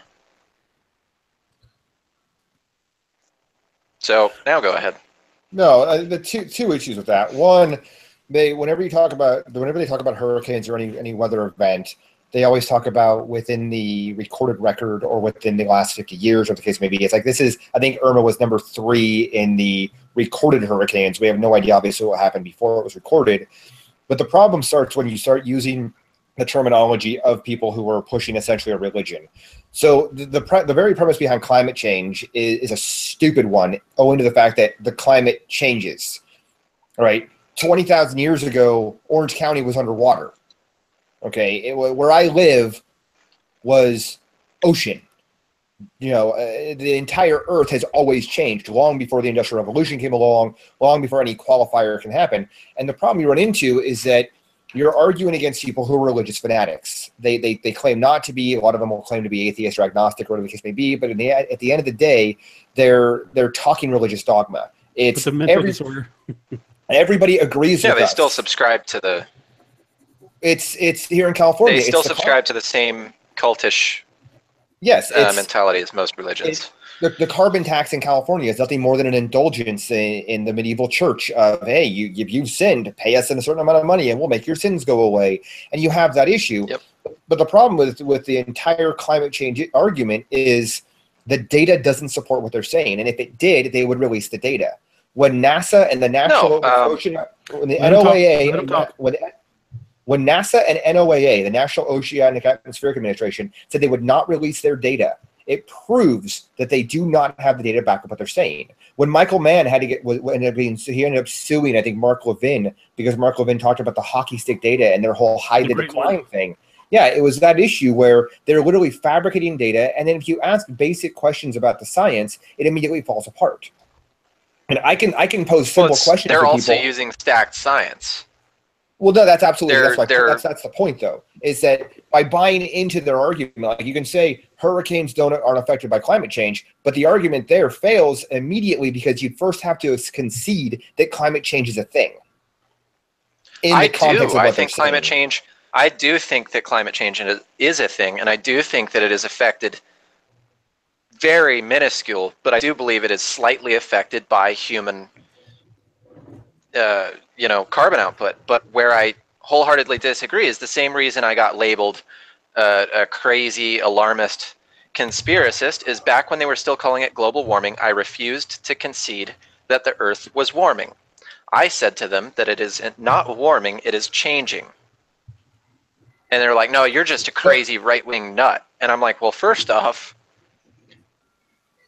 So now go ahead. No, the two issues with that. One, whenever they talk about hurricanes or any weather event, they always talk about within the recorded record or within the last 50 years, or the case may be. It's like I think Irma was number 3 in the recorded hurricanes. We have no idea, obviously, what happened before it was recorded. But the problem starts when you start using the terminology of people who are pushing essentially a religion. So the very premise behind climate change is a stupid one, owing to the fact that the climate changes. All right, 20,000 years ago, Orange County was underwater. Okay, where I live was ocean. The entire Earth has always changed long before the Industrial Revolution came along, long before any qualifier can happen. And the problem you run into is that you're arguing against people who are religious fanatics. They claim not to be. A lot of them will claim to be atheist or agnostic, or whatever the case may be. But at the end of the day, they're talking religious dogma. It's a mental disorder. Everybody agrees with us. Yeah, they still subscribe to the... It's here in California. They still subscribe to the same cultish mentality as most religions. The carbon tax in California is nothing more than an indulgence in the medieval church of, hey, if you've sinned, pay us a certain amount of money and we'll make your sins go away. And you have that issue. Yep. But the problem with the entire climate change argument is the data doesn't support what they're saying. And if it did, they would release the data. When NASA and the National Ocean, when the NOAA, when NASA and NOAA, the National Oceanic Atmospheric Administration, said they would not release their data, it proves that they do not have the data to back up what they're saying. When Michael Mann he ended up suing, I think, Mark Levin, because Mark Levin talked about the hockey stick data and their whole hide the decline thing. Yeah, it was that issue where they're literally fabricating data, and then if you ask basic questions about the science, it immediately falls apart. And I can pose simple questions. They're also using stacked science. Well, no, that's absolutely that's the point, though, is that by buying into their argument, like you can say hurricanes aren't affected by climate change, but the argument there fails immediately because you first have to concede that climate change is a thing. I think climate change. I do think that climate change is a thing, and I do think that it is affected very minuscule, but I do believe it is slightly affected by human carbon output. But where I wholeheartedly disagree is the same reason I got labeled a crazy alarmist conspiracist is back when they were still calling it global warming. I refused to concede that the Earth was warming. I said to them that it is not warming, it is changing. And they're like, no, you're just a crazy right-wing nut. And I'm like, well, first off,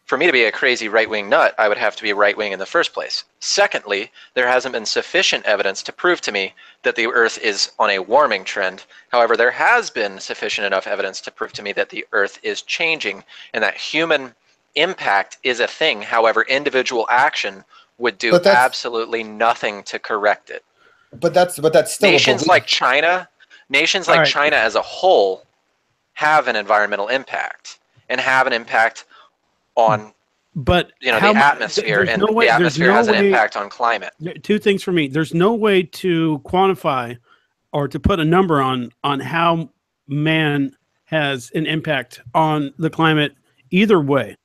for me to be a crazy right-wing nut, I would have to be right-wing in the first place. Secondly, there hasn't been sufficient evidence to prove to me that the Earth is on a warming trend. However, there has been sufficient enough evidence to prove to me that the Earth is changing and that human impact is a thing. However, individual action would do absolutely nothing to correct it. But that's still nations like China as a whole have an environmental impact and have an impact on the atmosphere, and the atmosphere has an impact on climate. Two things for me. There's no way to quantify or to put a number on how man has an impact on the climate either way.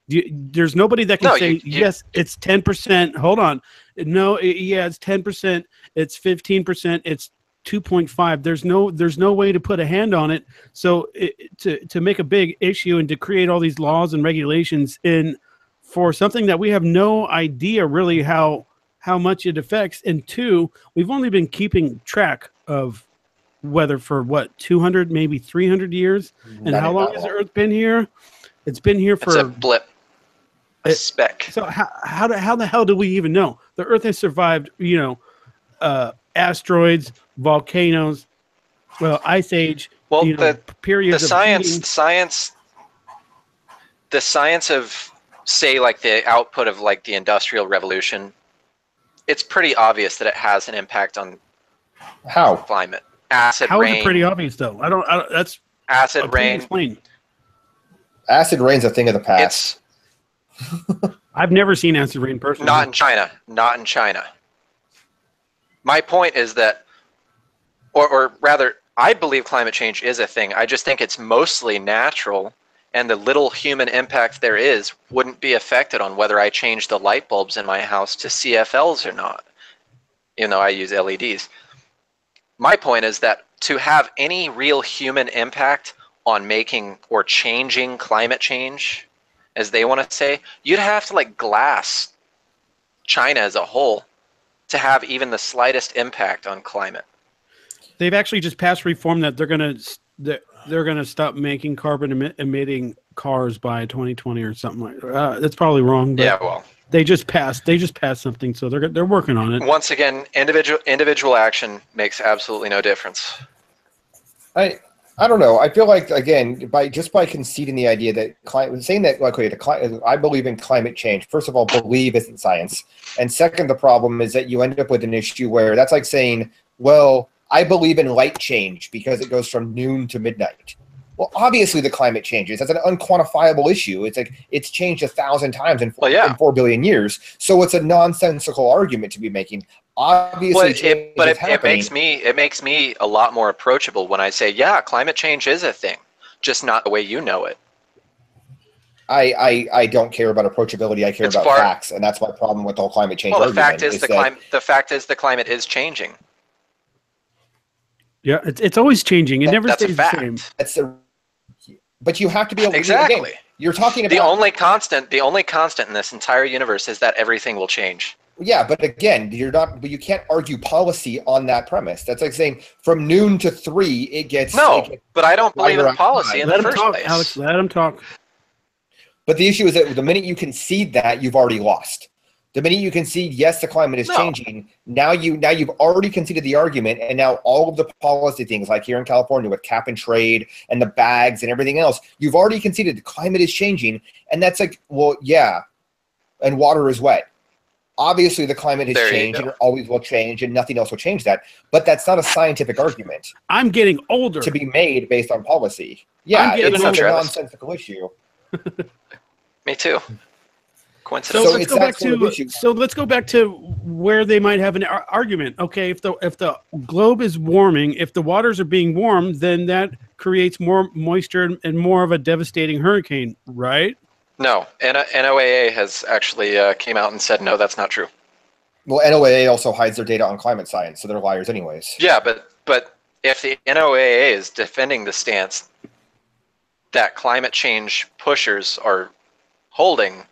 There's nobody that can say, yes, it's 10%. Hold on. No, it's 10%. It's 15%. It's 2.5. There's no way to put a hand on it. So to make a big issue and to create all these laws and regulations for something that we have no idea really how much it affects. And two, we've only been keeping track of weather for 200, maybe 300 years. And how long has the Earth been here? It's been here for... It's a blip. A speck. So how the hell do we even know? The Earth has survived, asteroids, volcanoes, ice age. Well, periods the science of, say, like the output of like the Industrial Revolution, it's pretty obvious that it has an impact on climate. Acid rain. How is it pretty obvious though? I don't. That's acid rain. Explain. Acid rain's a thing of the past. I've never seen acid rain personally. Not in China. My point is that, or rather, I believe climate change is a thing. I just think it's mostly natural and the little human impact there is wouldn't be affected on whether I change the light bulbs in my house to CFLs or not, even though I use LEDs. My point is that to have any real human impact on making or changing climate change, as they want to say, you'd have to like glass China as a whole to have even the slightest impact on climate. They've actually just passed reform that they're gonna stop making carbon emitting cars by 2020 or something like that. That's probably wrong, but yeah, well, they just passed something, so they're working on it. Once again, individual action makes absolutely no difference. I don't know. I feel like, again, by conceding the idea that saying that, like, okay, I believe in climate change. First of all, believe isn't science, and second, the problem is that you end up with an issue where that's like saying, well, I believe in light change because it goes from noon to midnight. Well, obviously the climate changes. That's an unquantifiable issue. It's like it's changed 1,000 times in 4 billion years. So it's a nonsensical argument to be making. Obviously, it makes me a lot more approachable when I say, yeah, climate change is a thing, just not the way you know it. I don't care about approachability. I care about facts, and that's my problem with the whole climate change argument. The fact is the climate is changing. Yeah, it's always changing. It never stays the same. But you have to be able to exactly. Again, you're talking about the only constant in this entire universe is that everything will change. Yeah, but again, you can't argue policy on that premise. That's like saying from noon to 3, it gets but I don't believe in policy in the first place. Alex, let him talk. But the issue is that the minute you concede that, you've already lost. The minute you concede, yes, the climate is changing, now you've already conceded the argument, and now all of the policy things, like here in California with cap and trade and the bags and everything else, you've already conceded the climate is changing, and that's like, well, yeah, and water is wet. Obviously, the climate has changed, and it always will change, and nothing else will change that. But that's not a scientific argument. I'm getting older. To be made based on policy. Yeah, it's such a nonsensical issue. Me too. So let's go back to where they might have an argument. Okay, if the globe is warming, if the waters are being warmed, then that creates more moisture and more of a devastating hurricane, right? No, NOAA has actually came out and said no, that's not true. Well, NOAA also hides their data on climate science, so they're liars anyways. Yeah, but if the NOAA is defending the stance that climate change pushers are holding,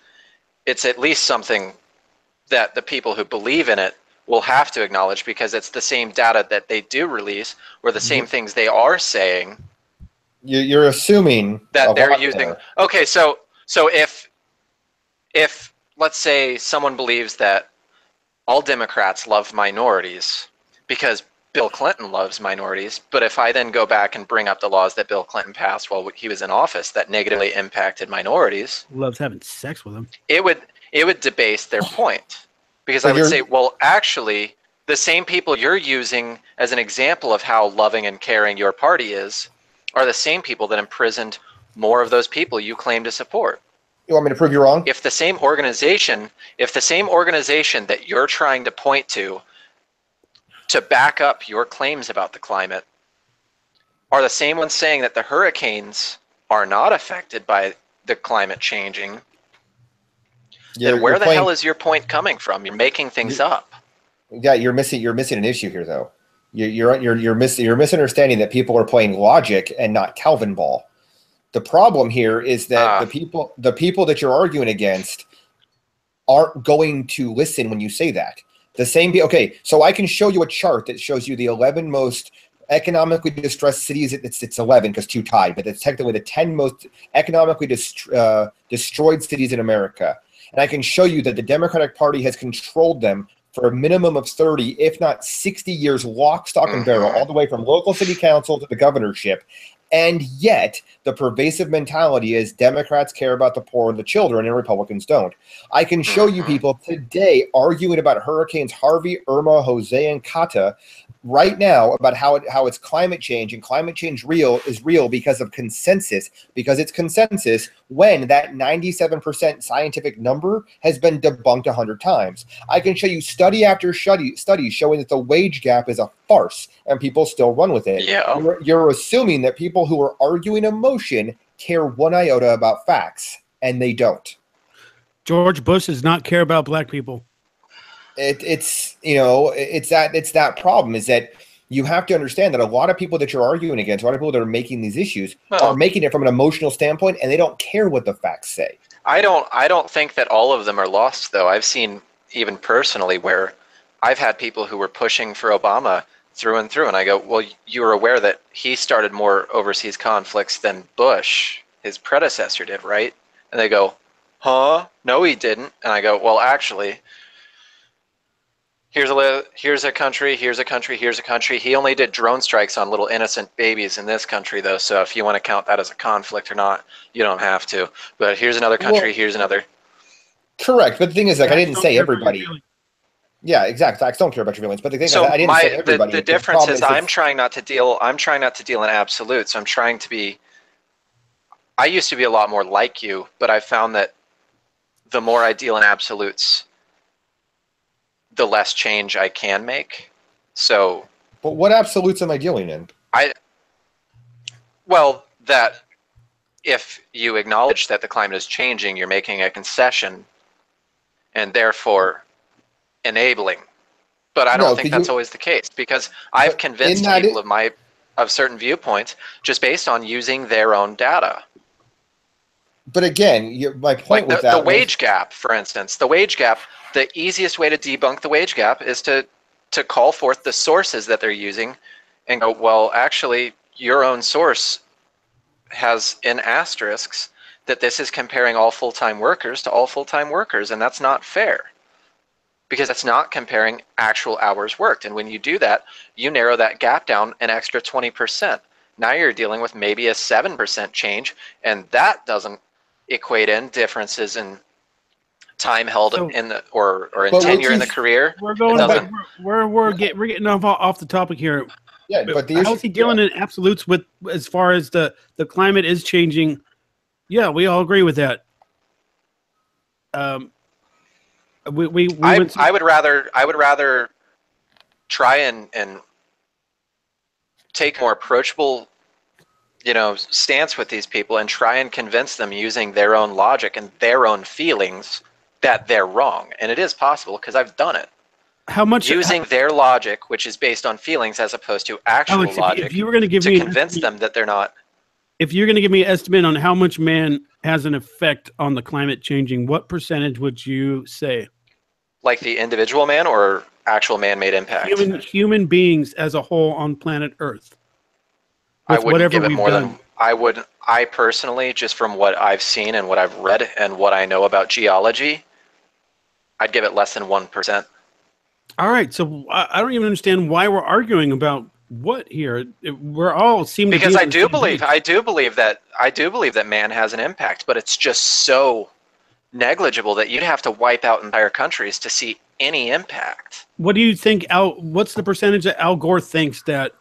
it's at least something that the people who believe in it will have to acknowledge, because it's the same data that they do release, or the same things they are saying. You're assuming that they're using. Okay, so if let's say someone believes that all Democrats love minorities because Bill Clinton loves minorities, but if I then go back and bring up the laws that Bill Clinton passed while he was in office that negatively impacted minorities, loves having sex with them, it would debase their point, because I would say, well, actually, the same people you're using as an example of how loving and caring your party is are the same people that imprisoned more of those people you claim to support. You want me to prove you wrong? If the same organization that you're trying to point to back up your claims about the climate are the same ones saying that the hurricanes are not affected by the climate changing, then where the hell is your point coming from? You're making things up. Yeah, you're missing an issue here, though. You're misunderstanding that people are playing logic and not Calvin ball. The problem here is that the people that you're arguing against aren't going to listen when you say that. The same people. Okay, so I can show you a chart that shows you the 11 most economically distressed cities. It's 11 because 2 tied, but it's technically the 10 most economically destroyed cities in America. And I can show you that the Democratic Party has controlled them for a minimum of 30, if not 60 years, lock, stock, and barrel, all the way from local city council to the governorship. And yet, the pervasive mentality is Democrats care about the poor and the children, and Republicans don't. I can show you people today arguing about Hurricanes Harvey, Irma, Jose, and Kata right now about how it's climate change, and climate change is real because of consensus, because it's consensus when that 97% scientific number has been debunked 100 times. I can show you study after study showing that the wage gap is a farce, and people still run with it. Yeah. You're assuming that people who are arguing emotion care one iota about facts, and they don't. George Bush does not care about black people. It's that problem is that you have to understand that a lot of people that you're arguing against, a lot of people that are making these issues are making it from an emotional standpoint, and they don't care what the facts say. I don't think that all of them are lost, though. I've seen, even personally, where I've had people who were pushing for Obama through and through, and I go, well, you were aware that he started more overseas conflicts than Bush, his predecessor, did, right? And they go, huh? No, he didn't. And I go, well, actually, here's a country, here's a country, here's a country. He only did drone strikes on little innocent babies in this country, though. So if you want to count that as a conflict or not, you don't have to. But here's another country, here's another. Correct. But the thing is, like, I didn't say everybody. Yeah, exactly. Facts don't care about your feelings. But the thing is, I didn't say everybody. The difference is I'm trying not to deal in absolutes. I'm trying to be. I used to be a lot more like you, but I found that the more I deal in absolutes, the less change I can make. So. But what absolutes am I dealing in? Well, that if you acknowledge that the climate is changing, you're making a concession, and therefore enabling. But I don't think that's always the case, because I've convinced people of certain viewpoints just based on using their own data. But again, my point was the wage gap, for instance. The wage gap, the easiest way to debunk the wage gap is to call forth the sources that they're using and go, well, actually, your own source has in asterisks that this is comparing all full-time workers to all full-time workers, and that's not fair, because it's not comparing actual hours worked. And when you do that, you narrow that gap down an extra 20%. Now you're dealing with maybe a 7% change, and that doesn't equate in differences in time held in the or in tenure in the career. We're going back, we're getting off the topic here. Yeah, but how's he dealing in absolutes with as far as the climate is changing? Yeah, we all agree with that. I would rather try and take a more approachable, stance with these people and try and convince them using their own logic and their own feelings that they're wrong. And it is possible, because I've done it. Using their logic, which is based on feelings as opposed to actual logic, if you were going to give to convince them that they're not. If you're going to give me an estimate on how much man has an effect on the climate changing, what percentage would you say? Like the individual man or actual man-made impact? Human beings as a whole on planet Earth. I wouldn't give it more than I personally, just from what I've seen and what I've read and what I know about geology, I'd give it less than 1%. All right, so I don't even understand why we're arguing about what here. We're all seem because I do believe that man has an impact, but it's just so negligible that you'd have to wipe out entire countries to see any impact. What do you think? What's the percentage that Al Gore thinks that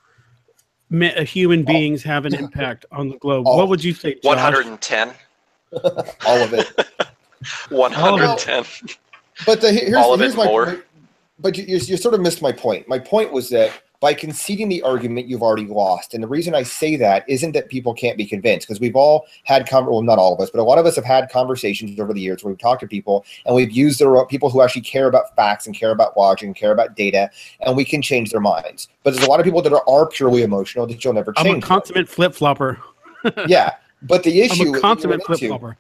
human beings have an impact on the globe? What would you say, Josh? 110. All of it. 110. But here's my point. But you sort of missed my point. My point was that by conceding the argument, you've already lost. And the reason I say that isn't that people can't be convinced, because we've all had, well, not all of us, but a lot of us have had conversations over the years where we've talked to people and we've used people who actually care about facts and care about logic and care about data, and we can change their minds. But there's a lot of people that are purely emotional that you'll never change. I'm a consummate flip-flopper. Yeah, but the issue I'm a consummate flip-flopper.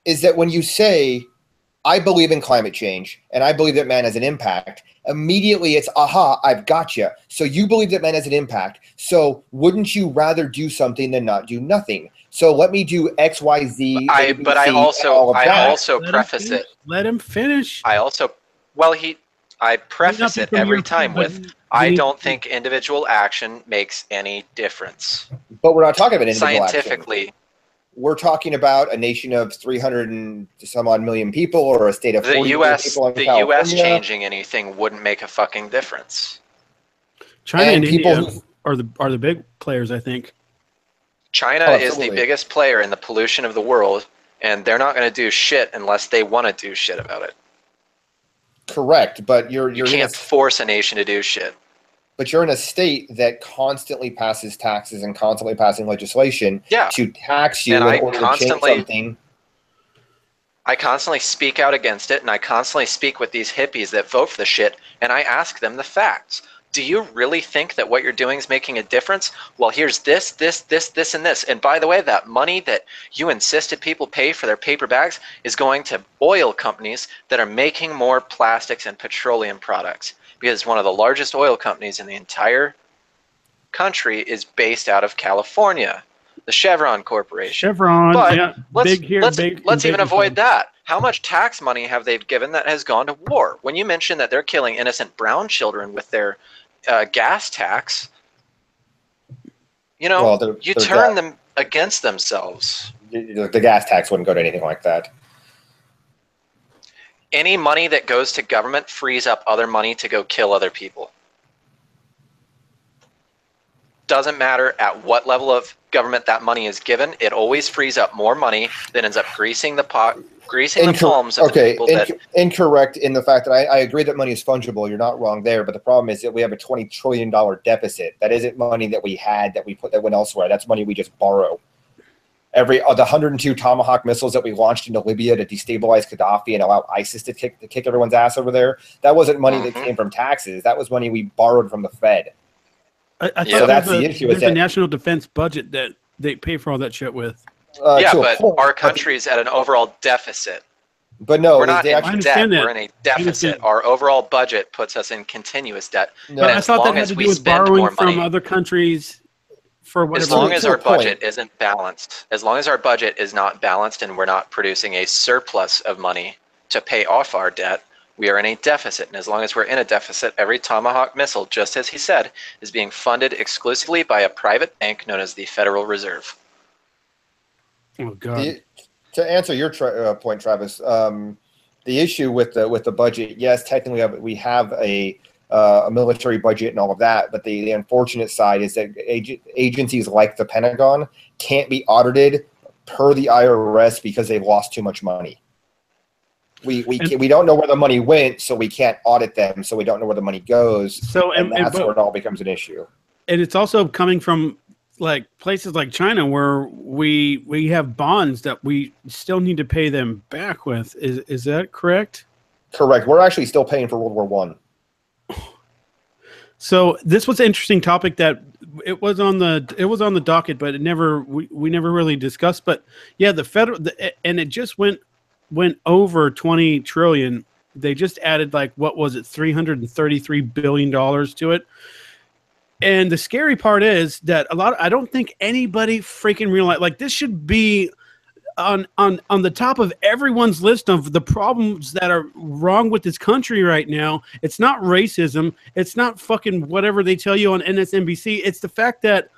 Is that when you say, I believe in climate change and I believe that man has an impact, immediately it's, aha, I've got you. So you believe that man has an impact. So wouldn't you rather do something than not do nothing? So let me do X, Y, Z. I also preface it. Let him finish. I preface it every time with, I don't think individual action makes any difference. But we're not talking about individual scientifically. Action. We're talking about a nation of 300 and some odd million people, or a state of 40 million people in California. The U.S. changing anything wouldn't make a fucking difference. China and India are the big players, I think. China is the biggest player in the pollution of the world, and they're not going to do shit unless they want to do shit about it. Correct, but you can't force a nation to do shit. but you're in a state that constantly passes taxes and constantly passing legislation to tax you in order to change something. I constantly speak out against it, and I constantly speak with these hippies that vote for the shit, and I ask them the facts. Do you really think that what you're doing is making a difference? Well, here's this, and this. And by the way, that money that you insisted people pay for their paper bags is going to oil companies that are making more plastics and petroleum products. Because one of the largest oil companies in the entire country is based out of California, the Chevron Corporation. Chevron, but yeah, let's even avoid that. How much tax money have they given that has gone to war? When you mention that they're killing innocent brown children with their gas tax, you know, you turn them against themselves. The gas tax wouldn't go to anything like that. Any money that goes to government frees up other money to go kill other people. Doesn't matter at what level of government that money is given, it always frees up more money that ends up greasing the pot, greasing the palms of the people incorrect in the fact that I agree that money is fungible. You're not wrong there, but the problem is that we have a $20 trillion deficit. That isn't money that we had that we put that went elsewhere. That's money we just borrow. The 102 Tomahawk missiles that we launched into Libya to destabilize Gaddafi and allow ISIS to kick everyone's ass over there, that wasn't money that came from taxes. That was money we borrowed from the Fed. I thought that's the issue. There's a national defense budget that they pay for all that shit with. But our country's at an overall deficit. But no, we're not in debt. We're in a deficit. Our overall budget puts us in continuous debt. No. I thought that had to do with borrowing from other countries. For whatever. As long as our budget isn't balanced, as long as our budget is not balanced and we're not producing a surplus of money to pay off our debt, we are in a deficit. And as long as we're in a deficit, every Tomahawk missile, just as he said, is being funded exclusively by a private bank known as the Federal Reserve. Oh, God. To answer your point, Travis, the issue with the budget, yes, technically we have a military budget and all of that, but the unfortunate side is that agencies like the Pentagon can't be audited per the IRS because they've lost too much money. We don't know where the money went, so we can't audit them, so we don't know where the money goes. So and that's where it all becomes an issue. And it's also coming from like places like China where we have bonds that we still need to pay them back with. Is that correct? Correct. We're actually still paying for World War One. So this was an interesting topic that it was on the docket, but we never really discussed. But yeah, the federal and it just went over 20 trillion. They just added like what was it, $333 billion to it. And the scary part is that I don't think anybody freaking realize like this should be on the top of everyone's list of the problems that are wrong with this country right now. It's not racism. It's not fucking whatever they tell you on MSNBC. It's the fact that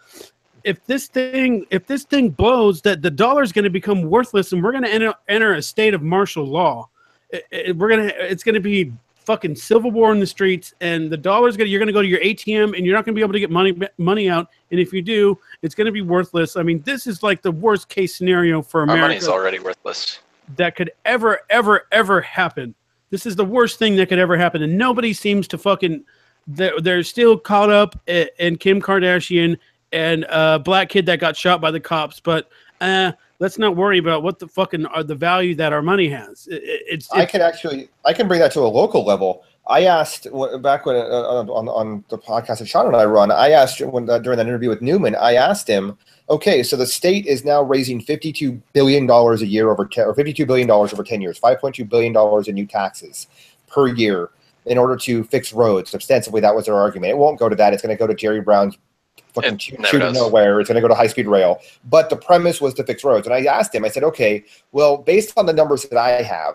if this thing blows, that the dollar is going to become worthless, and we're going to enter a state of martial law. It's going to be fucking civil war in the streets, and the dollar's you're going to go to your ATM, and you're not going to be able to get money out. And if you do, it's going to be worthless. I mean, this is like the worst case scenario for America. Our money's already worthless. That could ever happen. This is the worst thing that could ever happen, and nobody seems to fucking. They're still caught up in Kim Kardashian and a black kid that got shot by the cops, but let's not worry about what the fucking are the value that our money has. I can bring that to a local level. I asked back when on the podcast that Sean and I run. I asked during that interview with Newman. I asked him, okay, so the state is now raising $52 billion a year or $52 billion over 10 years, $5.2 billion in new taxes per year in order to fix roads. Ostensibly, that was their argument. It won't go to that. It's going to go to Jerry Brown's fucking shoot of nowhere. It's going to go to high-speed rail. But the premise was to fix roads. And I asked him, I said, okay, well, based on the numbers that I have,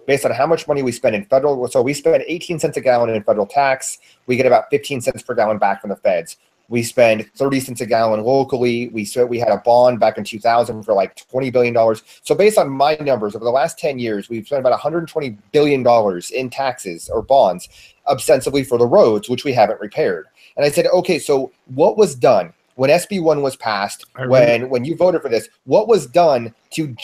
based on how much money we spend in federal, so we spend 18 cents a gallon in federal tax. We get about 15 cents per gallon back from the feds. We spend 30 cents a gallon locally. We had a bond back in 2000 for like $20 billion. So based on my numbers, over the last 10 years, we've spent about $120 billion in taxes or bonds, ostensibly for the roads, which we haven't repaired. And I said, okay, so what was done when SB 1 was passed, when you voted for this, what was done to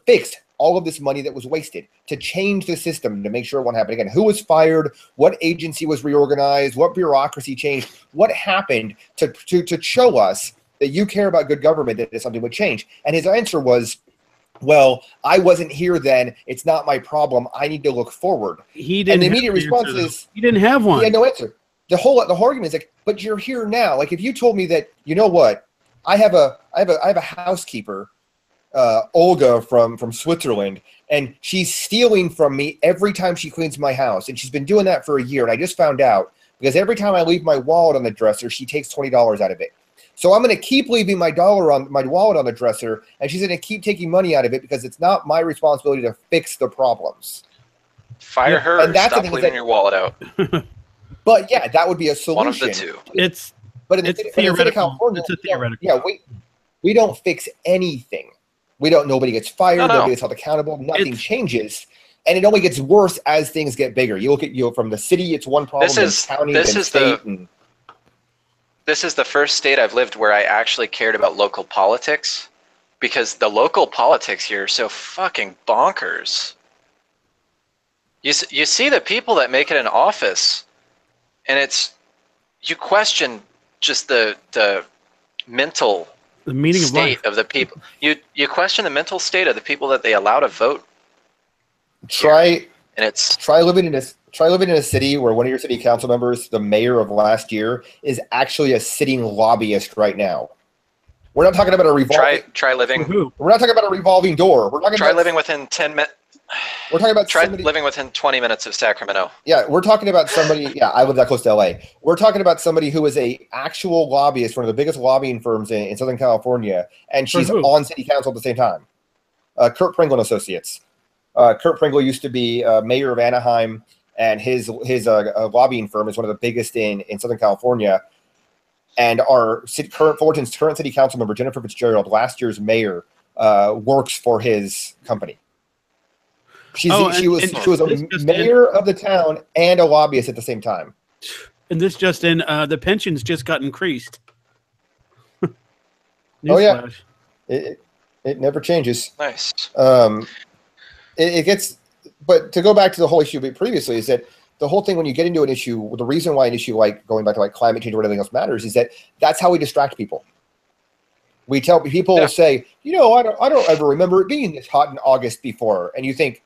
fix all of this money that was wasted to change the system to make sure it won't happen again. Who was fired? What agency was reorganized? What bureaucracy changed? What happened to show us that you care about good government, that something would change? And his answer was, well, I wasn't here then. It's not my problem. I need to look forward. He didn't. And the immediate response is, he didn't have one. He had no answer. The whole argument is like, but you're here now. Like, if you told me that, you know what, I have a housekeeper, Olga from Switzerland, and she's stealing from me every time she cleans my house, and she's been doing that for a year. And I just found out because every time I leave my wallet on the dresser, she takes $20 out of it. So I'm going to keep leaving my wallet on the dresser, and she's going to keep taking money out of it because it's not my responsibility to fix the problems. Fire her. And that's stop leaving your wallet out. But yeah, that would be a solution. One of the two. It's theoretical. California, it's a theoretical. Yeah, we don't fix anything. Nobody gets fired. Nobody gets held accountable. Nothing changes. And it only gets worse as things get bigger. You look at from the city, it's one problem. County, This is the first state I've lived where I actually cared about local politics, because the local politics here are so fucking bonkers. You see the people that make it in office, and you question just the mental meaning state of the people. You question the mental state of the people that they allow to vote. Try living in a city where one of your city council members, the mayor of last year, is actually a sitting lobbyist right now. We're not talking about a revolving. Try living. We're not talking about a revolving door. We're talking. Try living within 10 minutes. We're talking about living within 20 minutes of Sacramento. Yeah, we're talking about somebody. Yeah, I live that close to LA. We're talking about somebody who is a actual lobbyist, one of the biggest lobbying firms in Southern California, and she's on city council at the same time. Kurt Pringle and Associates. Kurt Pringle used to be mayor of Anaheim, and his lobbying firm is one of the biggest in Southern California. And our Fullerton's current city council member, Jennifer Fitzgerald, last year's mayor, works for his company. She was a mayor of the town and a lobbyist at the same time. And this just in, the pensions just got increased. Oh yeah, it never changes. Nice. It gets, but to go back to the whole issue previously is that the whole thing when you get into an issue, the reason why an issue like going back to like climate change or anything else matters is that that's how we distract people. We tell people say, I don't ever remember it being this hot in August before, and you think,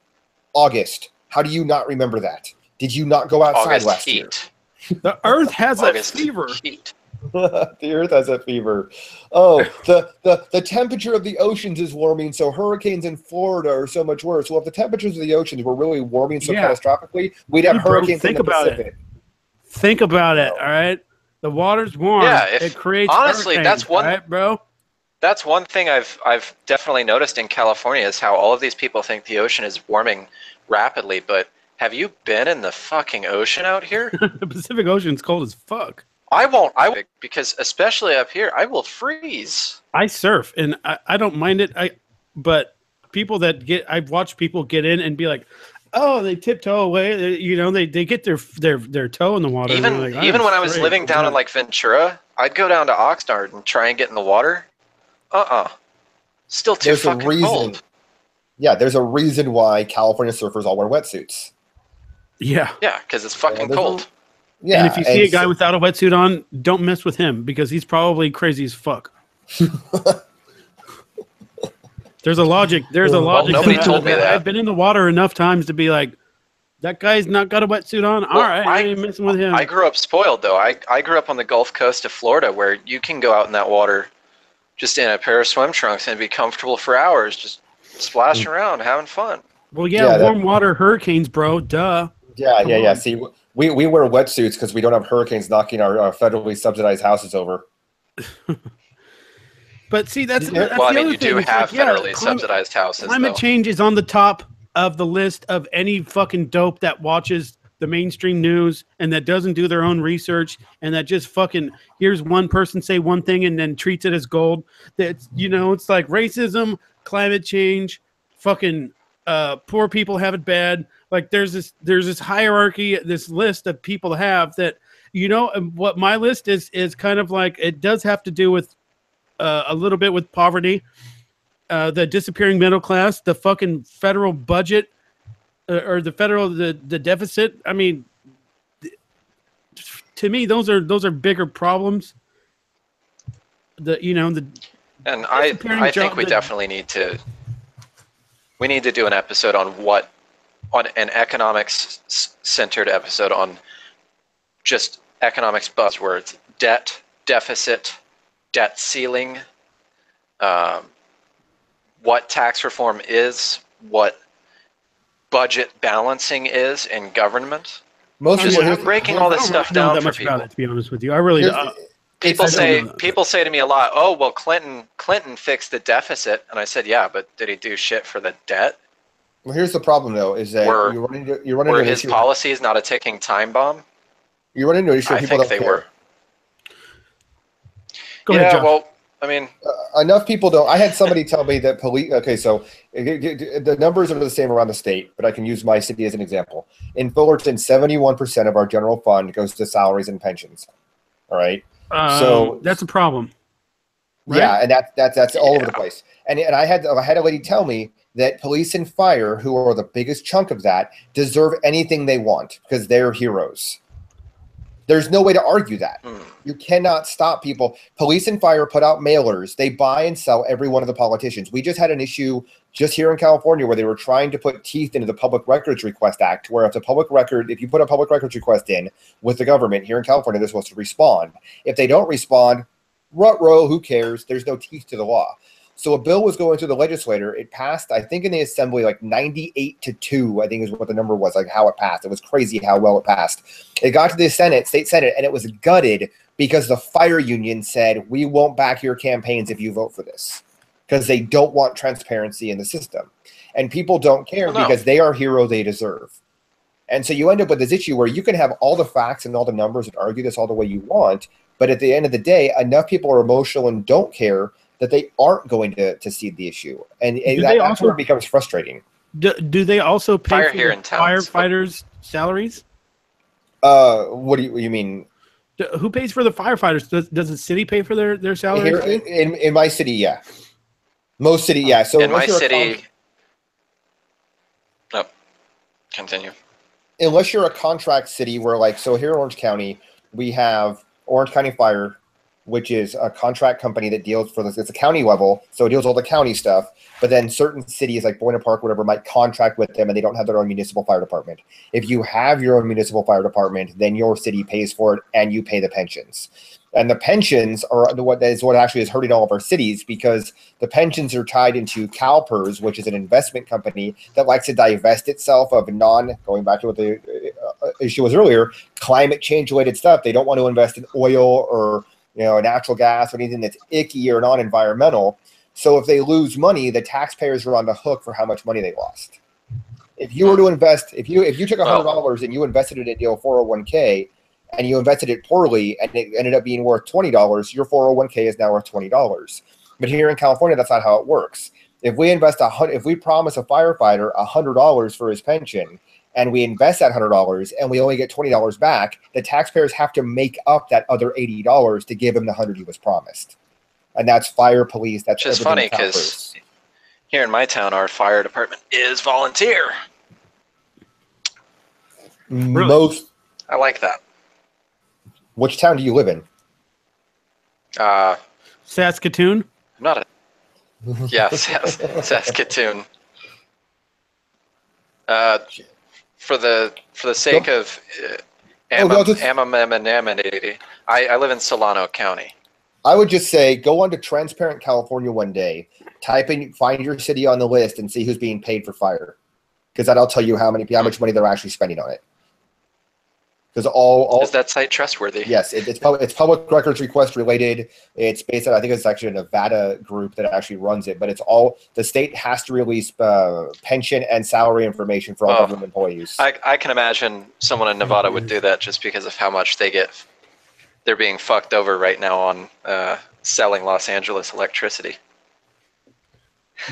August, how do you not remember that? Did you not go outside August last heat. year? The Earth has a fever. Heat. The Earth has a fever. Oh, the temperature of the oceans is warming, so hurricanes in Florida are so much worse. Well, if the temperatures of the oceans were really warming so catastrophically, we'd have hurricanes in the Pacific. Think about it, all right? The water's warm. Yeah, it creates honestly, hurricanes, right, bro? That's one thing I've definitely noticed in California is how all of these people think the ocean is warming rapidly, but have you been in the fucking ocean out here? The Pacific Ocean's cold as fuck. I won't, because especially up here, I will freeze. I surf, and I don't mind it. But people I've watched people get in and be like, oh, they tiptoe away. They get their toe in the water. Even when I was living down in like Ventura, I'd go down to Oxnard and try and get in the water. Still too fucking cold. Yeah, there's a reason why California surfers all wear wetsuits. Yeah. Yeah, because it's fucking cold. Yeah, and if you see a guy without a wetsuit on, don't mess with him because he's probably crazy as fuck. There's a logic. Nobody told me that. I've been in the water enough times to be like, that guy's not got a wetsuit on. All right, I ain't messing with him. I grew up spoiled though. I grew up on the Gulf Coast of Florida where you can go out in that water just in a pair of swim trunks and be comfortable for hours, just splashing around, having fun. Well, warm water hurricanes, bro. Duh. Yeah. See, we wear wetsuits because we don't have hurricanes knocking our federally subsidized houses over. But see, that's you do have federally subsidized houses. Climate change is on the top of the list of any fucking dope that watches the mainstream news and that doesn't do their own research and that just fucking hears one person say one thing and then treats it as gold. That's it's like racism, climate change, fucking poor people have it bad. Like there's this hierarchy, this list of people have that what my list is kind of like. It does have to do with a little bit with poverty. the disappearing middle class, the fucking federal budget, or the deficit. I mean, to me, those are bigger problems. And I think we definitely need to do an episode on an economics centered episode on just economics buzzwords: debt, deficit, debt ceiling, what tax reform is, what budget balancing is in government. Breaking all this stuff down for people. About it, to be honest with you, I really. People say to me a lot, "Oh, well, Clinton fixed the deficit," and I said, "Yeah, but did he do shit for the debt?" Well, here's the problem, though, is that were his policies not a ticking time bomb? You run into an issue. I think they were. Go ahead, Josh. Well, I mean, enough people don't. I had somebody tell me that police. Okay, so the numbers are the same around the state, but I can use my city as an example. In Fullerton, 71% of our general fund goes to salaries and pensions. All right. So that's a problem. Right? Yeah, and that's all over the place. And I had a lady tell me that police and fire, who are the biggest chunk of that, deserve anything they want because they're heroes. There's no way to argue that. You cannot stop people. Police and fire put out mailers. They buy and sell every one of the politicians. We just had an issue just here in California where they were trying to put teeth into the Public Records Request Act, where if you put a public records request in with the government here in California, they're supposed to respond. If they don't respond, ruh-roh, who cares? There's no teeth to the law. So a bill was going through the legislature. It passed, I think, in the assembly like 98-2, I think is what the number was, like how it passed. It was crazy how well it passed. It got to the Senate, state Senate, and it was gutted because the fire union said, we won't back your campaigns if you vote for this, because they don't want transparency in the system. And people don't care because they are heroes they deserve. And so you end up with this issue where you can have all the facts and all the numbers and argue this all the way you want, but at the end of the day, enough people are emotional and don't care that they aren't going to cede the issue. And that's where it becomes frustrating. Do they also pay for the firefighters' salaries? What do you mean? Who pays for the firefighters? Does the city pay for their salaries? Here, in my city, yeah. Most city, yeah. So in my city... Oh, continue. Unless you're a contract city where, so here in Orange County, we have Orange County Fire, which is a contract company that deals for this. It's a county level, so it deals with all the county stuff. But then certain cities like Buena Park, whatever, might contract with them, and they don't have their own municipal fire department. If you have your own municipal fire department, then your city pays for it, and you pay the pensions. And the pensions are what actually is hurting all of our cities, because the pensions are tied into CalPERS, which is an investment company that likes to divest itself of going back to what the issue was earlier, climate change related stuff. They don't want to invest in oil or natural gas or anything that's icky or non-environmental. So if they lose money, the taxpayers are on the hook for how much money they lost. If you were to invest, if you took $100 and you invested it in your 401k and you invested it poorly and it ended up being worth $20, your 401k is now worth $20. But here in California, that's not how it works. If we if we promise a firefighter $100 for his pension, and we invest that $100 and we only get $20 back, the taxpayers have to make up that other $80 to give him the $100 he was promised. And that's fire, police. That's just funny because here in my town, our fire department is volunteer. Really? I like that. Which town do you live in? Saskatoon. Saskatoon. For the sake of anonymity, I live in Solano County. I would just say go on to Transparent California one day, find your city on the list, and see who's being paid for fire, because that'll tell you how much money they're actually spending on it. Because is that site trustworthy? Yes, it's public records request related. It's based on, I think it's actually a Nevada group that actually runs it, but it's all, the state has to release pension and salary information for all government employees. I can imagine someone in Nevada would do that just because of how much they're being fucked over right now on selling Los Angeles electricity.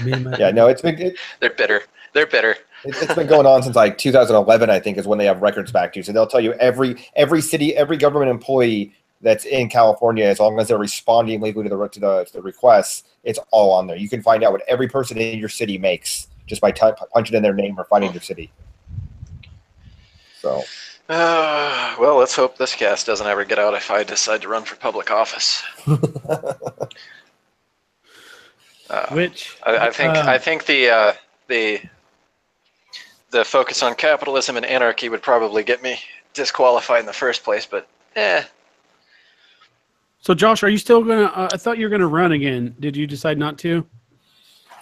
Yeah, no, they're bitter. They're bitter. It's been going on since 2011, I think, is when they have records back to you. So they'll tell you every city, every government employee that's in California, as long as they're responding legally to the requests, it's all on there. You can find out what every person in your city makes just by punching in their name or finding your city. So, well, let's hope this cast doesn't ever get out if I decide to run for public office. I think the focus on capitalism and anarchy would probably get me disqualified in the first place, but So, Josh, are you still gonna? I thought you were gonna run again. Did you decide not to?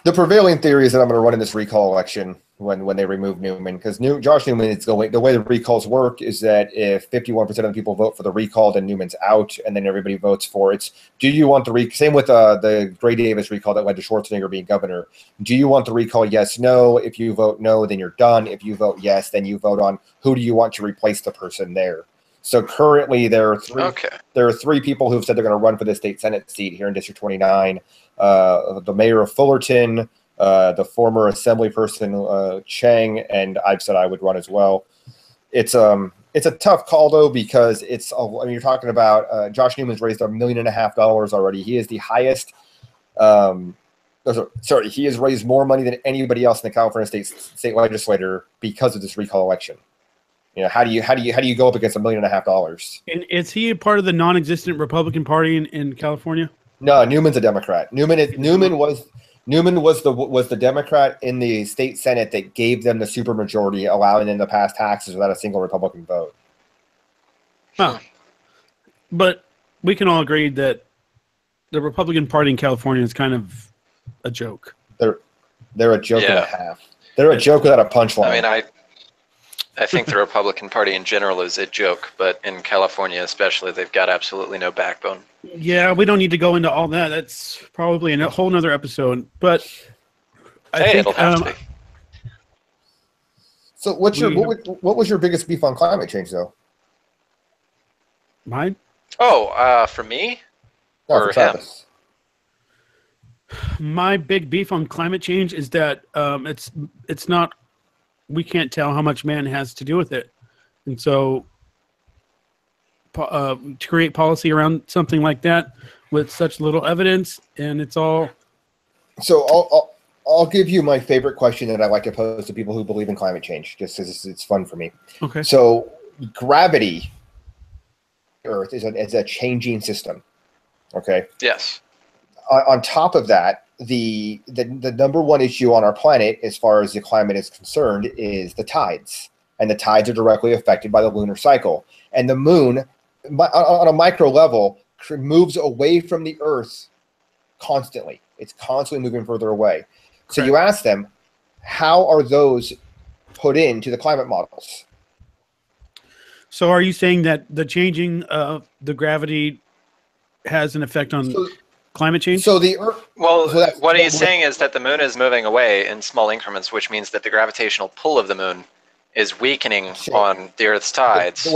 the prevailing theory is that I'm going to run in this recall election when they remove Newman, because Josh Newman is going. The way the recalls work is that if 51% of the people vote for the recall, then Newman's out, and then everybody votes for it. Do you want the same with the Gray Davis recall that led to Schwarzenegger being governor? Do you want the recall? Yes, no. If you vote no, then you're done. If you vote yes, then you vote on who do you want to replace the person there. So currently, there are three. Okay. There are three people who've said they're going to run for the state Senate seat here in District 29. The mayor of Fullerton, the former assembly person Chang, and I've said I would run as well. It's a tough call though, because you're talking about Josh Newman's raised $1.5 million already. He is the highest. He has raised more money than anybody else in the California state legislature because of this recall election. You know, how do you go up against $1.5 million? And is he a part of the non-existent Republican Party in California? No, Newman's a Democrat. Newman was the Democrat in the state Senate that gave them the supermajority, allowing them to pass taxes without a single Republican vote. Huh. But we can all agree that the Republican Party in California is kind of a joke. They're a joke and a half. They're a joke without a punchline. I mean, I think the Republican Party in general is a joke, but in California especially, they've got absolutely no backbone. Yeah, we don't need to go into all that. That's probably a whole nother episode. But I think it'll have to be. So, what was your biggest beef on climate change, though? Mine? Oh, for me or him? My big beef on climate change is that it's not. We can't tell how much man has to do with it, and so to create policy around something like that with such little evidence, and it's all. So I'll give you my favorite question that I like to pose to people who believe in climate change, just because it's fun for me. Okay. So gravity, Earth is a changing system. Okay. Yes. On top of that, the number one issue on our planet, as far as the climate is concerned, is the tides, and the tides are directly affected by the lunar cycle. And the moon, on a micro level, moves away from the Earth constantly. It's constantly moving further away. Correct. So you ask them, how are those put into the climate models? So are you saying that the changing of the gravity has an effect on climate change? So the Earth. Well, what he's saying is that the moon is moving away in small increments, which means that the gravitational pull of the moon is weakening on the Earth's tides.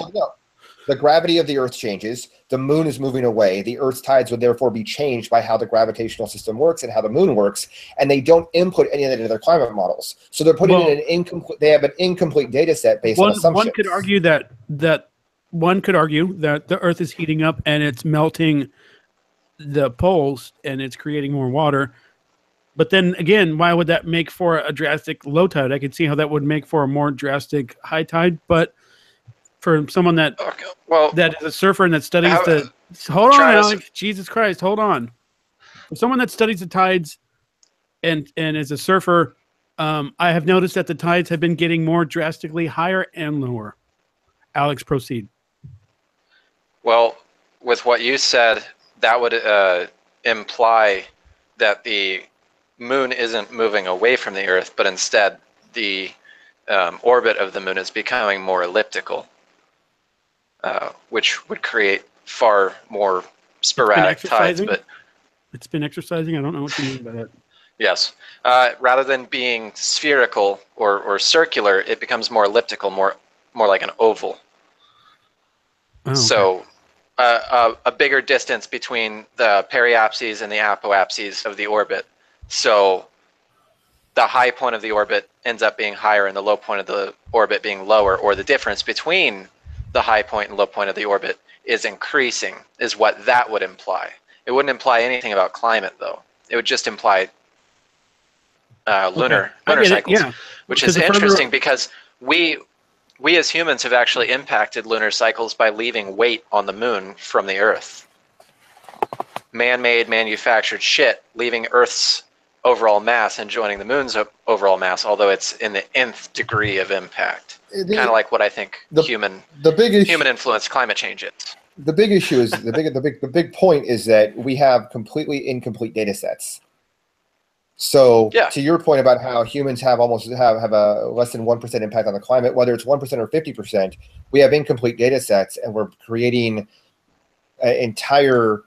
The gravity of the Earth changes. The moon is moving away. The Earth's tides would therefore be changed by how the gravitational system works and how the moon works, and they don't input any of that into their climate models. So they're putting in an incomplete. They have an incomplete data set based on assumptions. One could argue that the Earth is heating up and it's melting the poles and it's creating more water. But then again, why would that make for a drastic low tide? I could see how that would make for a more drastic high tide, but for someone that is a surfer and that studies hold on, Alex, Jesus Christ, hold on. For someone that studies the tides and is a surfer, I have noticed that the tides have been getting more drastically higher and lower. Alex, proceed. Well, with what you said, that would imply that the moon isn't moving away from the Earth, but instead the orbit of the moon is becoming more elliptical, which would create far more sporadic tides. But it's been exercising? I don't know what you mean by that. Yes. Rather than being spherical or circular, it becomes more elliptical, more like an oval. Oh, okay. So a bigger distance between the periapses and the apoapses of the orbit. So the high point of the orbit ends up being higher and the low point of the orbit being lower, or the difference between the high point and low point of the orbit is increasing, is what that would imply. It wouldn't imply anything about climate, though. It would just imply lunar cycles, yeah. which is interesting because we as humans have actually impacted lunar cycles by leaving weight on the moon from the Earth. Man-made, manufactured shit leaving Earth's overall mass and joining the moon's overall mass, although it's in the nth degree of impact. Kind of like what I think human influence climate change is. The big issue is the big point is that we have completely incomplete data sets. So to your point about how humans have a less than 1% impact on the climate, whether it's 1% or 50%, we have incomplete data sets, and we're creating entire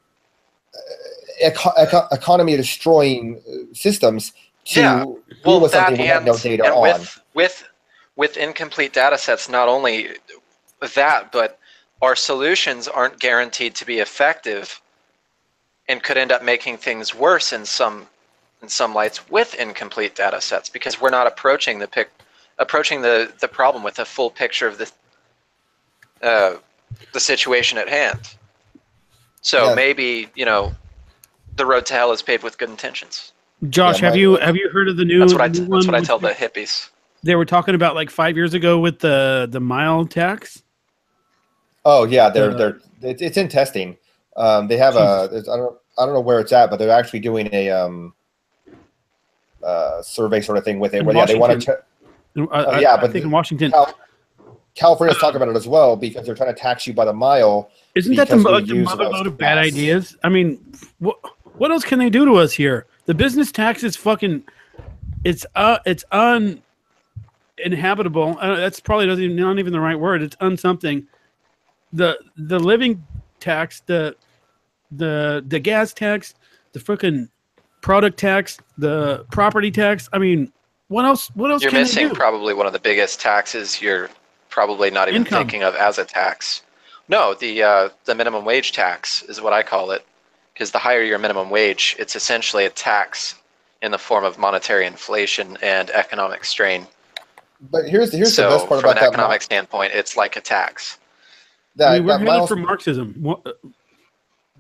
economy destroying systems to deal with something we have no data on. With incomplete data sets, not only that, but our solutions aren't guaranteed to be effective and could end up making things worse in some lights with incomplete data sets, because we're not approaching the problem with a full picture of the situation at hand. So maybe, the road to hell is paved with good intentions. Josh, have you heard of the new? That's what I tell the hippies. They were talking about like 5 years ago with the mile tax. Oh yeah, it's in testing. They have I don't know where it's at, but they're actually doing a survey sort of thing with it. Where they want to. But I think in Washington, California's talking about it as well, because they're trying to tax you by the mile. Isn't that the motherload of bad ideas? I mean, what else can they do to us here? The business tax is fucking. It's uninhabitable. That's probably not even the right word. It's unsomething. The living tax, the gas tax, the freaking product tax, the property tax. I mean, what else? You're missing probably one of the biggest taxes you're probably not even thinking of as a tax. No, the minimum wage tax is what I call it, because the higher your minimum wage, it's essentially a tax in the form of monetary inflation and economic strain. But here's the best part about that. From an economic standpoint, it's like a tax. We're headed for Marxism.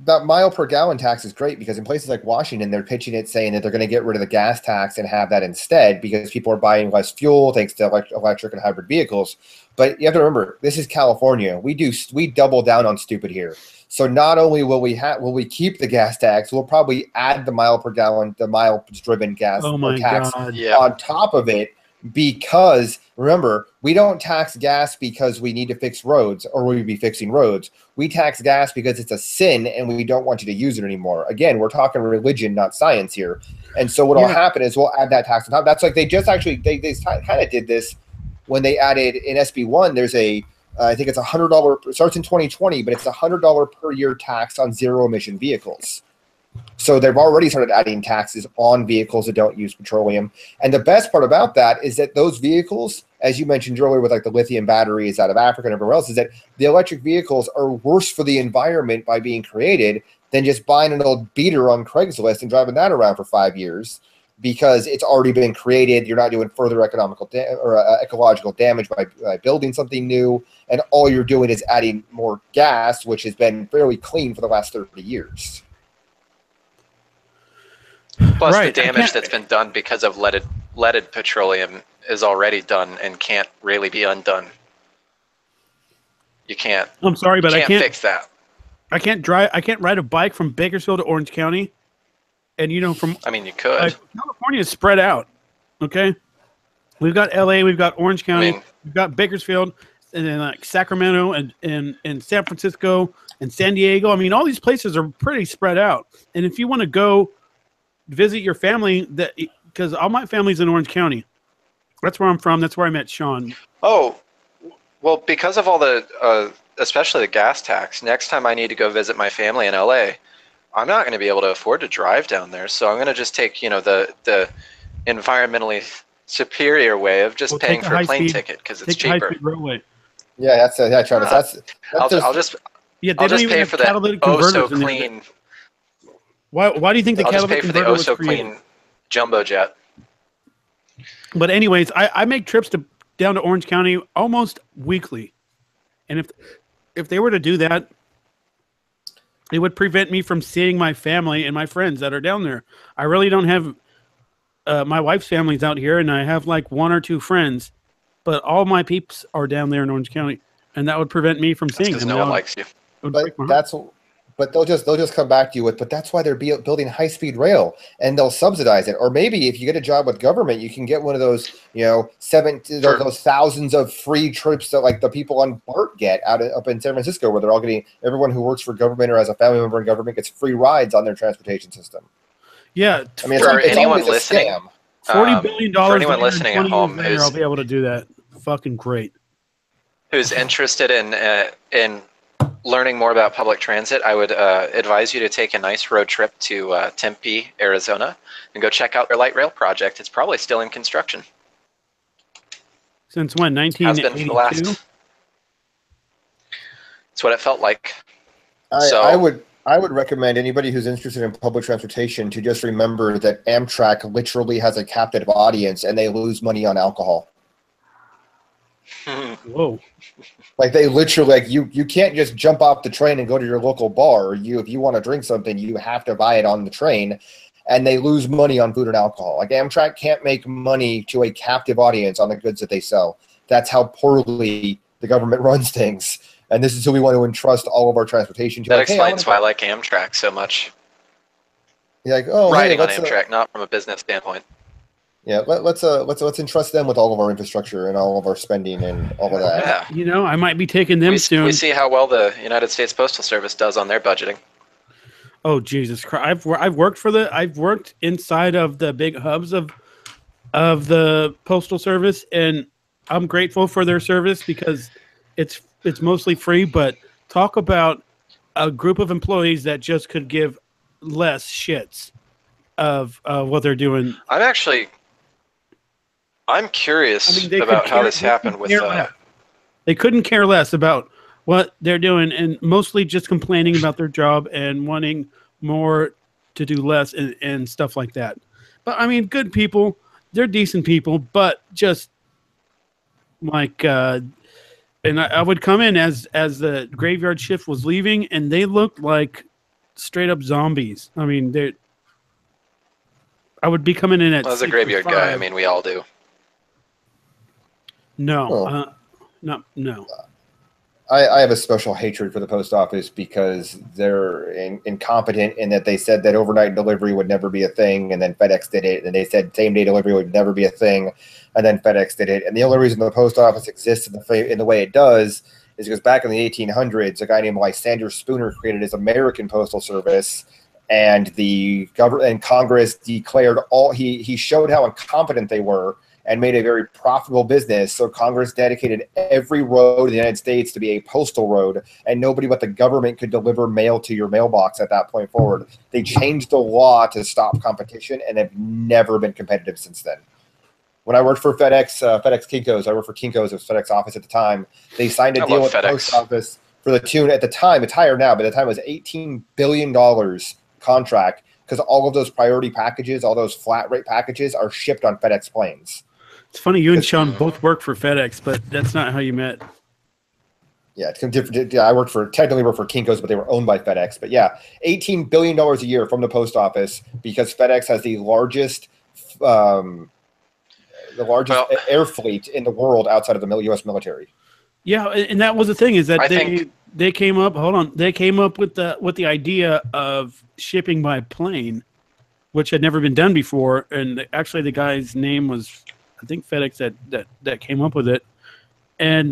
That mile per gallon tax is great, because in places like Washington, they're pitching it saying that they're going to get rid of the gas tax and have that instead, because people are buying less fuel thanks to electric and hybrid vehicles. But you have to remember, this is California. We double down on stupid here. So not only will we keep the gas tax, we'll probably add the mile per gallon, the miles driven gas tax on top of it. Because remember, we don't tax gas because we need to fix roads or we'll be fixing roads. We tax gas because it's a sin and we don't want you to use it anymore. Again, we're talking religion, not science here. And so what will happen is we'll add that tax on top. That's like they just actually they kind of did this when they added in SB1. There's I think it's $100. It starts in 2020, but it's $100 per year tax on zero emission vehicles. So they've already started adding taxes on vehicles that don't use petroleum. And the best part about that is that those vehicles, as you mentioned earlier with like the lithium batteries out of Africa and everywhere else, is that the electric vehicles are worse for the environment by being created than just buying an old beater on Craigslist and driving that around for 5 years, because it's already been created. You're not doing further ecological damage by building something new. And all you're doing is adding more gas, which has been fairly clean for the last 30 years. Plus, the damage that's been done because of leaded petroleum is already done and can't really be undone. You can't. I'm sorry, but I can't fix that. I can't ride a bike from Bakersfield to Orange County, and you could. California is spread out. Okay, we've got LA, we've got Orange County, we've got Bakersfield, and then like Sacramento and San Francisco and San Diego. I mean, all these places are pretty spread out. And if you want to go visit your family, because all my family's in Orange County. That's where I'm from. That's where I met Sean. Oh, well, because of all the, especially the gas tax, next time I need to go visit my family in LA, I'm not going to be able to afford to drive down there. So I'm going to just take, the environmentally superior way of just paying for a plane ticket because it's cheaper. Yeah, Travis. I'll just pay for that so clean. Why do you think the catalytic converter was created? I'll just pay for the clean jumbo jet. But anyways, I make trips down to Orange County almost weekly, and if they were to do that, It would prevent me from seeing my family and my friends that are down there. I really don't have my wife's family's out here, and I have like one or two friends, but all my peeps are down there in Orange County, and that would prevent me from seeing because them. no one likes you. It would But break my heart. they'll just come back to you with, but that's why they're building high speed rail, and they'll subsidize it. Or maybe if you get a job with government, you can get one of those, those thousands of free trips that like the people on BART get up in San Francisco, where they're all getting, everyone who works for government or has a family member in government gets free rides on their transportation system. Yeah, I mean, For it's anyone always a listening, scam. $40 billion. For anyone later, listening at 20 home years later, I'll be able to do that. Fucking great. who's interested in learning more about public transit, I would advise you to take a nice road trip to Tempe, Arizona, and go check out their light rail project. It's probably still in construction. Since when? Has been for the 1982? last. It's what it felt like. I would recommend anybody who's interested in public transportation to just remember that Amtrak literally has a captive audience, and they lose money on alcohol. Whoa. Like they literally, like you can't just jump off the train and go to your local bar. If you want to drink something, you have to buy it on the train, and they lose money on food and alcohol. Like Amtrak can't make money to a captive audience on the goods that they sell. That's how poorly the government runs things. And this is who we want to entrust all of our transportation to. That like, explains why I like Amtrak so much. You're like, oh, Riding on let's, Amtrak, not from a business standpoint. Yeah, let's entrust them with all of our infrastructure and all of our spending and all of that. Yeah. I might be taking them soon. We see how well the United States Postal Service does on their budgeting. Oh Jesus Christ! I've worked inside of the big hubs of the Postal Service, and I'm grateful for their service because it's mostly free. But talk about a group of employees that just could give less shits of what they're doing. I'm curious about how this happened with. They couldn't care less about what they're doing, and mostly just complaining about their job and wanting more to do less and stuff like that. But I mean, good people, they're decent people, but just like, and I would come in as the graveyard shift was leaving, and they looked like straight up zombies. I mean, I would be coming in at. As a graveyard guy, I mean, we all do. No, Oh. No. I have a special hatred for the post office because they're incompetent in that they said that overnight delivery would never be a thing, and then FedEx did it, and they said same-day delivery would never be a thing, and then FedEx did it. And the only reason the post office exists in the way it does is because back in the 1800s, a guy named Lysander Spooner created his American Postal Service, and the government and Congress declared he showed how incompetent they were and made a very profitable business. So Congress dedicated every road in the United States to be a postal road, and nobody but the government could deliver mail to your mailbox at that point forward. They changed the law to stop competition and have never been competitive since then. When I worked for FedEx Kinko's, I worked for Kinko's, it was FedEx office at the time. They signed a deal with the post office for the tune, at the time, it's higher now, but at the time it was $18 billion contract, because all of those priority packages, all those flat rate packages are shipped on FedEx planes. It's funny you and Sean both work for FedEx, but that's not how you met. Yeah, it's different. Yeah, I technically worked for Kinko's, but they were owned by FedEx. But yeah, $18 billion a year from the post office because FedEx has the largest air fleet in the world outside of the U.S. military. Yeah, and that was the thing is that they came up. Hold on, they came up with the idea of shipping by plane, which had never been done before. And actually, the guy's name was, I think, FedEx that came up with it. And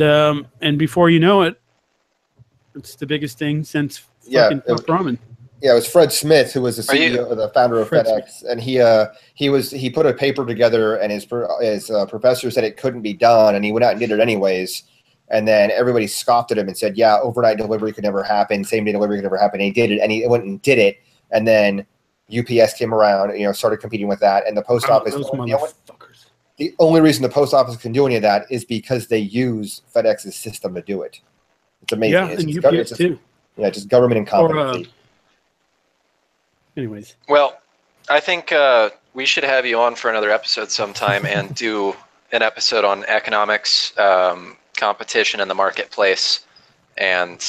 before you know it, it's the biggest thing since fucking Puff Ramen. Yeah, it was Fred Smith who was the CEO, the founder of FedEx, and he put a paper together, and his professor said it couldn't be done, and he went out and did it anyways. And then everybody scoffed at him and said, "Yeah, overnight delivery could never happen, same day delivery could never happen." And he did it, and he went and did it, and then UPS came around, started competing with that, and the post office. The only reason the post office can do any of that is because they use FedEx's system to do it. It's amazing. Yeah, and UPS too. Yeah, just government incompetency. Anyways. Well, I think we should have you on for another episode sometime and do an episode on economics, competition in the marketplace, and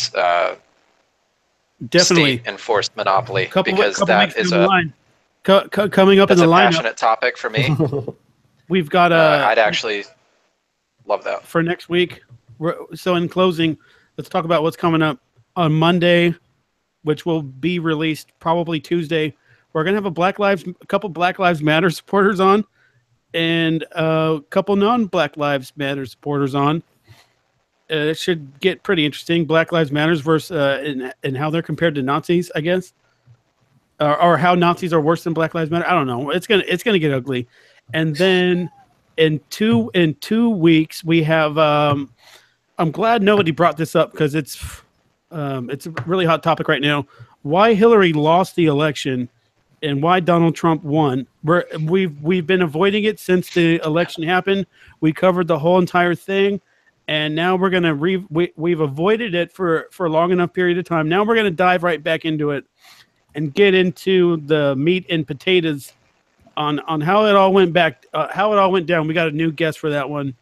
Definitely. state-enforced monopoly, couple because weeks that is down the line. Coming up in that's the a lineup, passionate topic for me. we've got I'd actually love that. for next week. So in closing, let's talk about what's coming up on Monday, which will be released probably Tuesday. We're gonna have a couple Black Lives Matter supporters on, and a couple non-Black Lives Matter supporters on. It should get pretty interesting. Black Lives Matters versus and how they're compared to Nazis, I guess, or how Nazis are worse than Black Lives Matter. I don't know. It's gonna get ugly. And then in two weeks we have. I'm glad nobody brought this up because it's a really hot topic right now. Why Hillary lost the election and why Donald Trump won. We've been avoiding it since the election happened. We covered the whole entire thing. And now we're gonna we've avoided it for a long enough period of time. Now we're gonna dive right back into it and get into the meat and potatoes on how it all went back, how it all went down. We got a new guest for that one.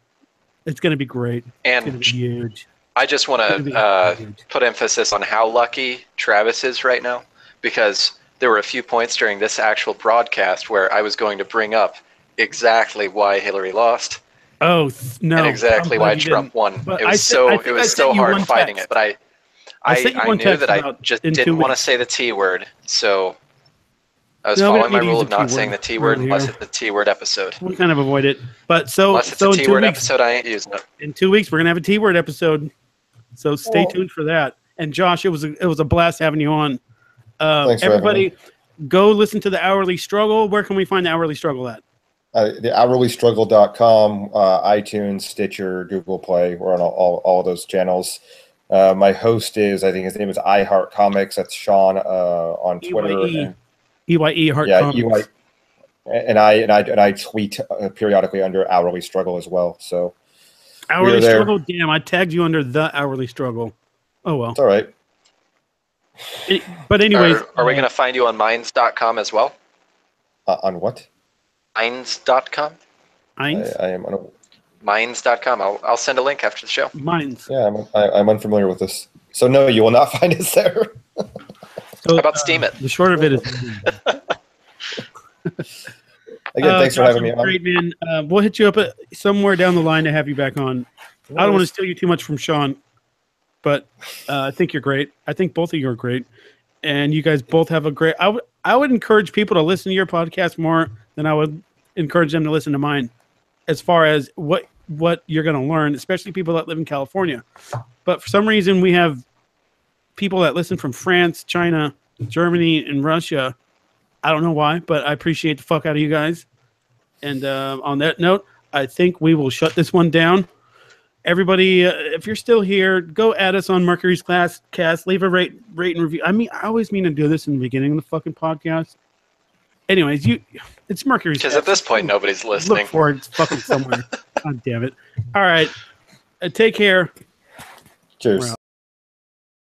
It's gonna be great. And it's gonna be huge. I just want to put emphasis on how lucky Travis is right now, because there were a few points during this actual broadcast where I was going to bring up exactly why Hillary lost. Oh no! And exactly why Trump won. It was so hard fighting it, but I knew that I just didn't want to say the T word, so I was following my rule of not saying the T word unless it's the T word episode. We kind of avoid it, but unless it's a T word episode, I ain't using it. In 2 weeks, we're gonna have a T word episode, so stay tuned for that. And Josh, it was a blast having you on. Thanks everybody, go listen to the Hourly Struggle. Where can we find the Hourly Struggle at? TheHourlyStruggle.com, iTunes, Stitcher, Google Play. We're on all those channels. My host is, I think his name is iHeart Comics. That's Sean on Twitter. EYE Heart Comics. And I tweet periodically under Hourly Struggle as well. So Hourly Struggle. Damn, I tagged you under the Hourly Struggle. Oh well. It's all right. But anyways, are we going to find you on Minds.com as well? On what? Minds.com. I am on Minds.com. I'll send a link after the show. Minds. Yeah, I'm unfamiliar with this. So no, you will not find us there. How about Steam it? The short of it is. Again, thanks for having me on. Great, man. We'll hit you up somewhere down the line to have you back on. I don't want to steal you too much from Sean, but I think you're great. I think both of you are great, and you guys both have a great. I would encourage people to listen to your podcast more than I would encourage them to listen to mine, as far as what you're going to learn, especially people that live in California. But for some reason, we have people that listen from France, China, Germany, and Russia. I don't know why, but I appreciate the fuck out of you guys. And on that note, I think we will shut this one down. Everybody, if you're still here, go add us on Mercury's Cast. Leave a rate and review. I always mean to do this in the beginning of the fucking podcast. Anyways, it's Mercury's Cast. Because at this point, nobody's listening. Look for it. It's fucking somewhere. God damn it. All right. Take care. Cheers.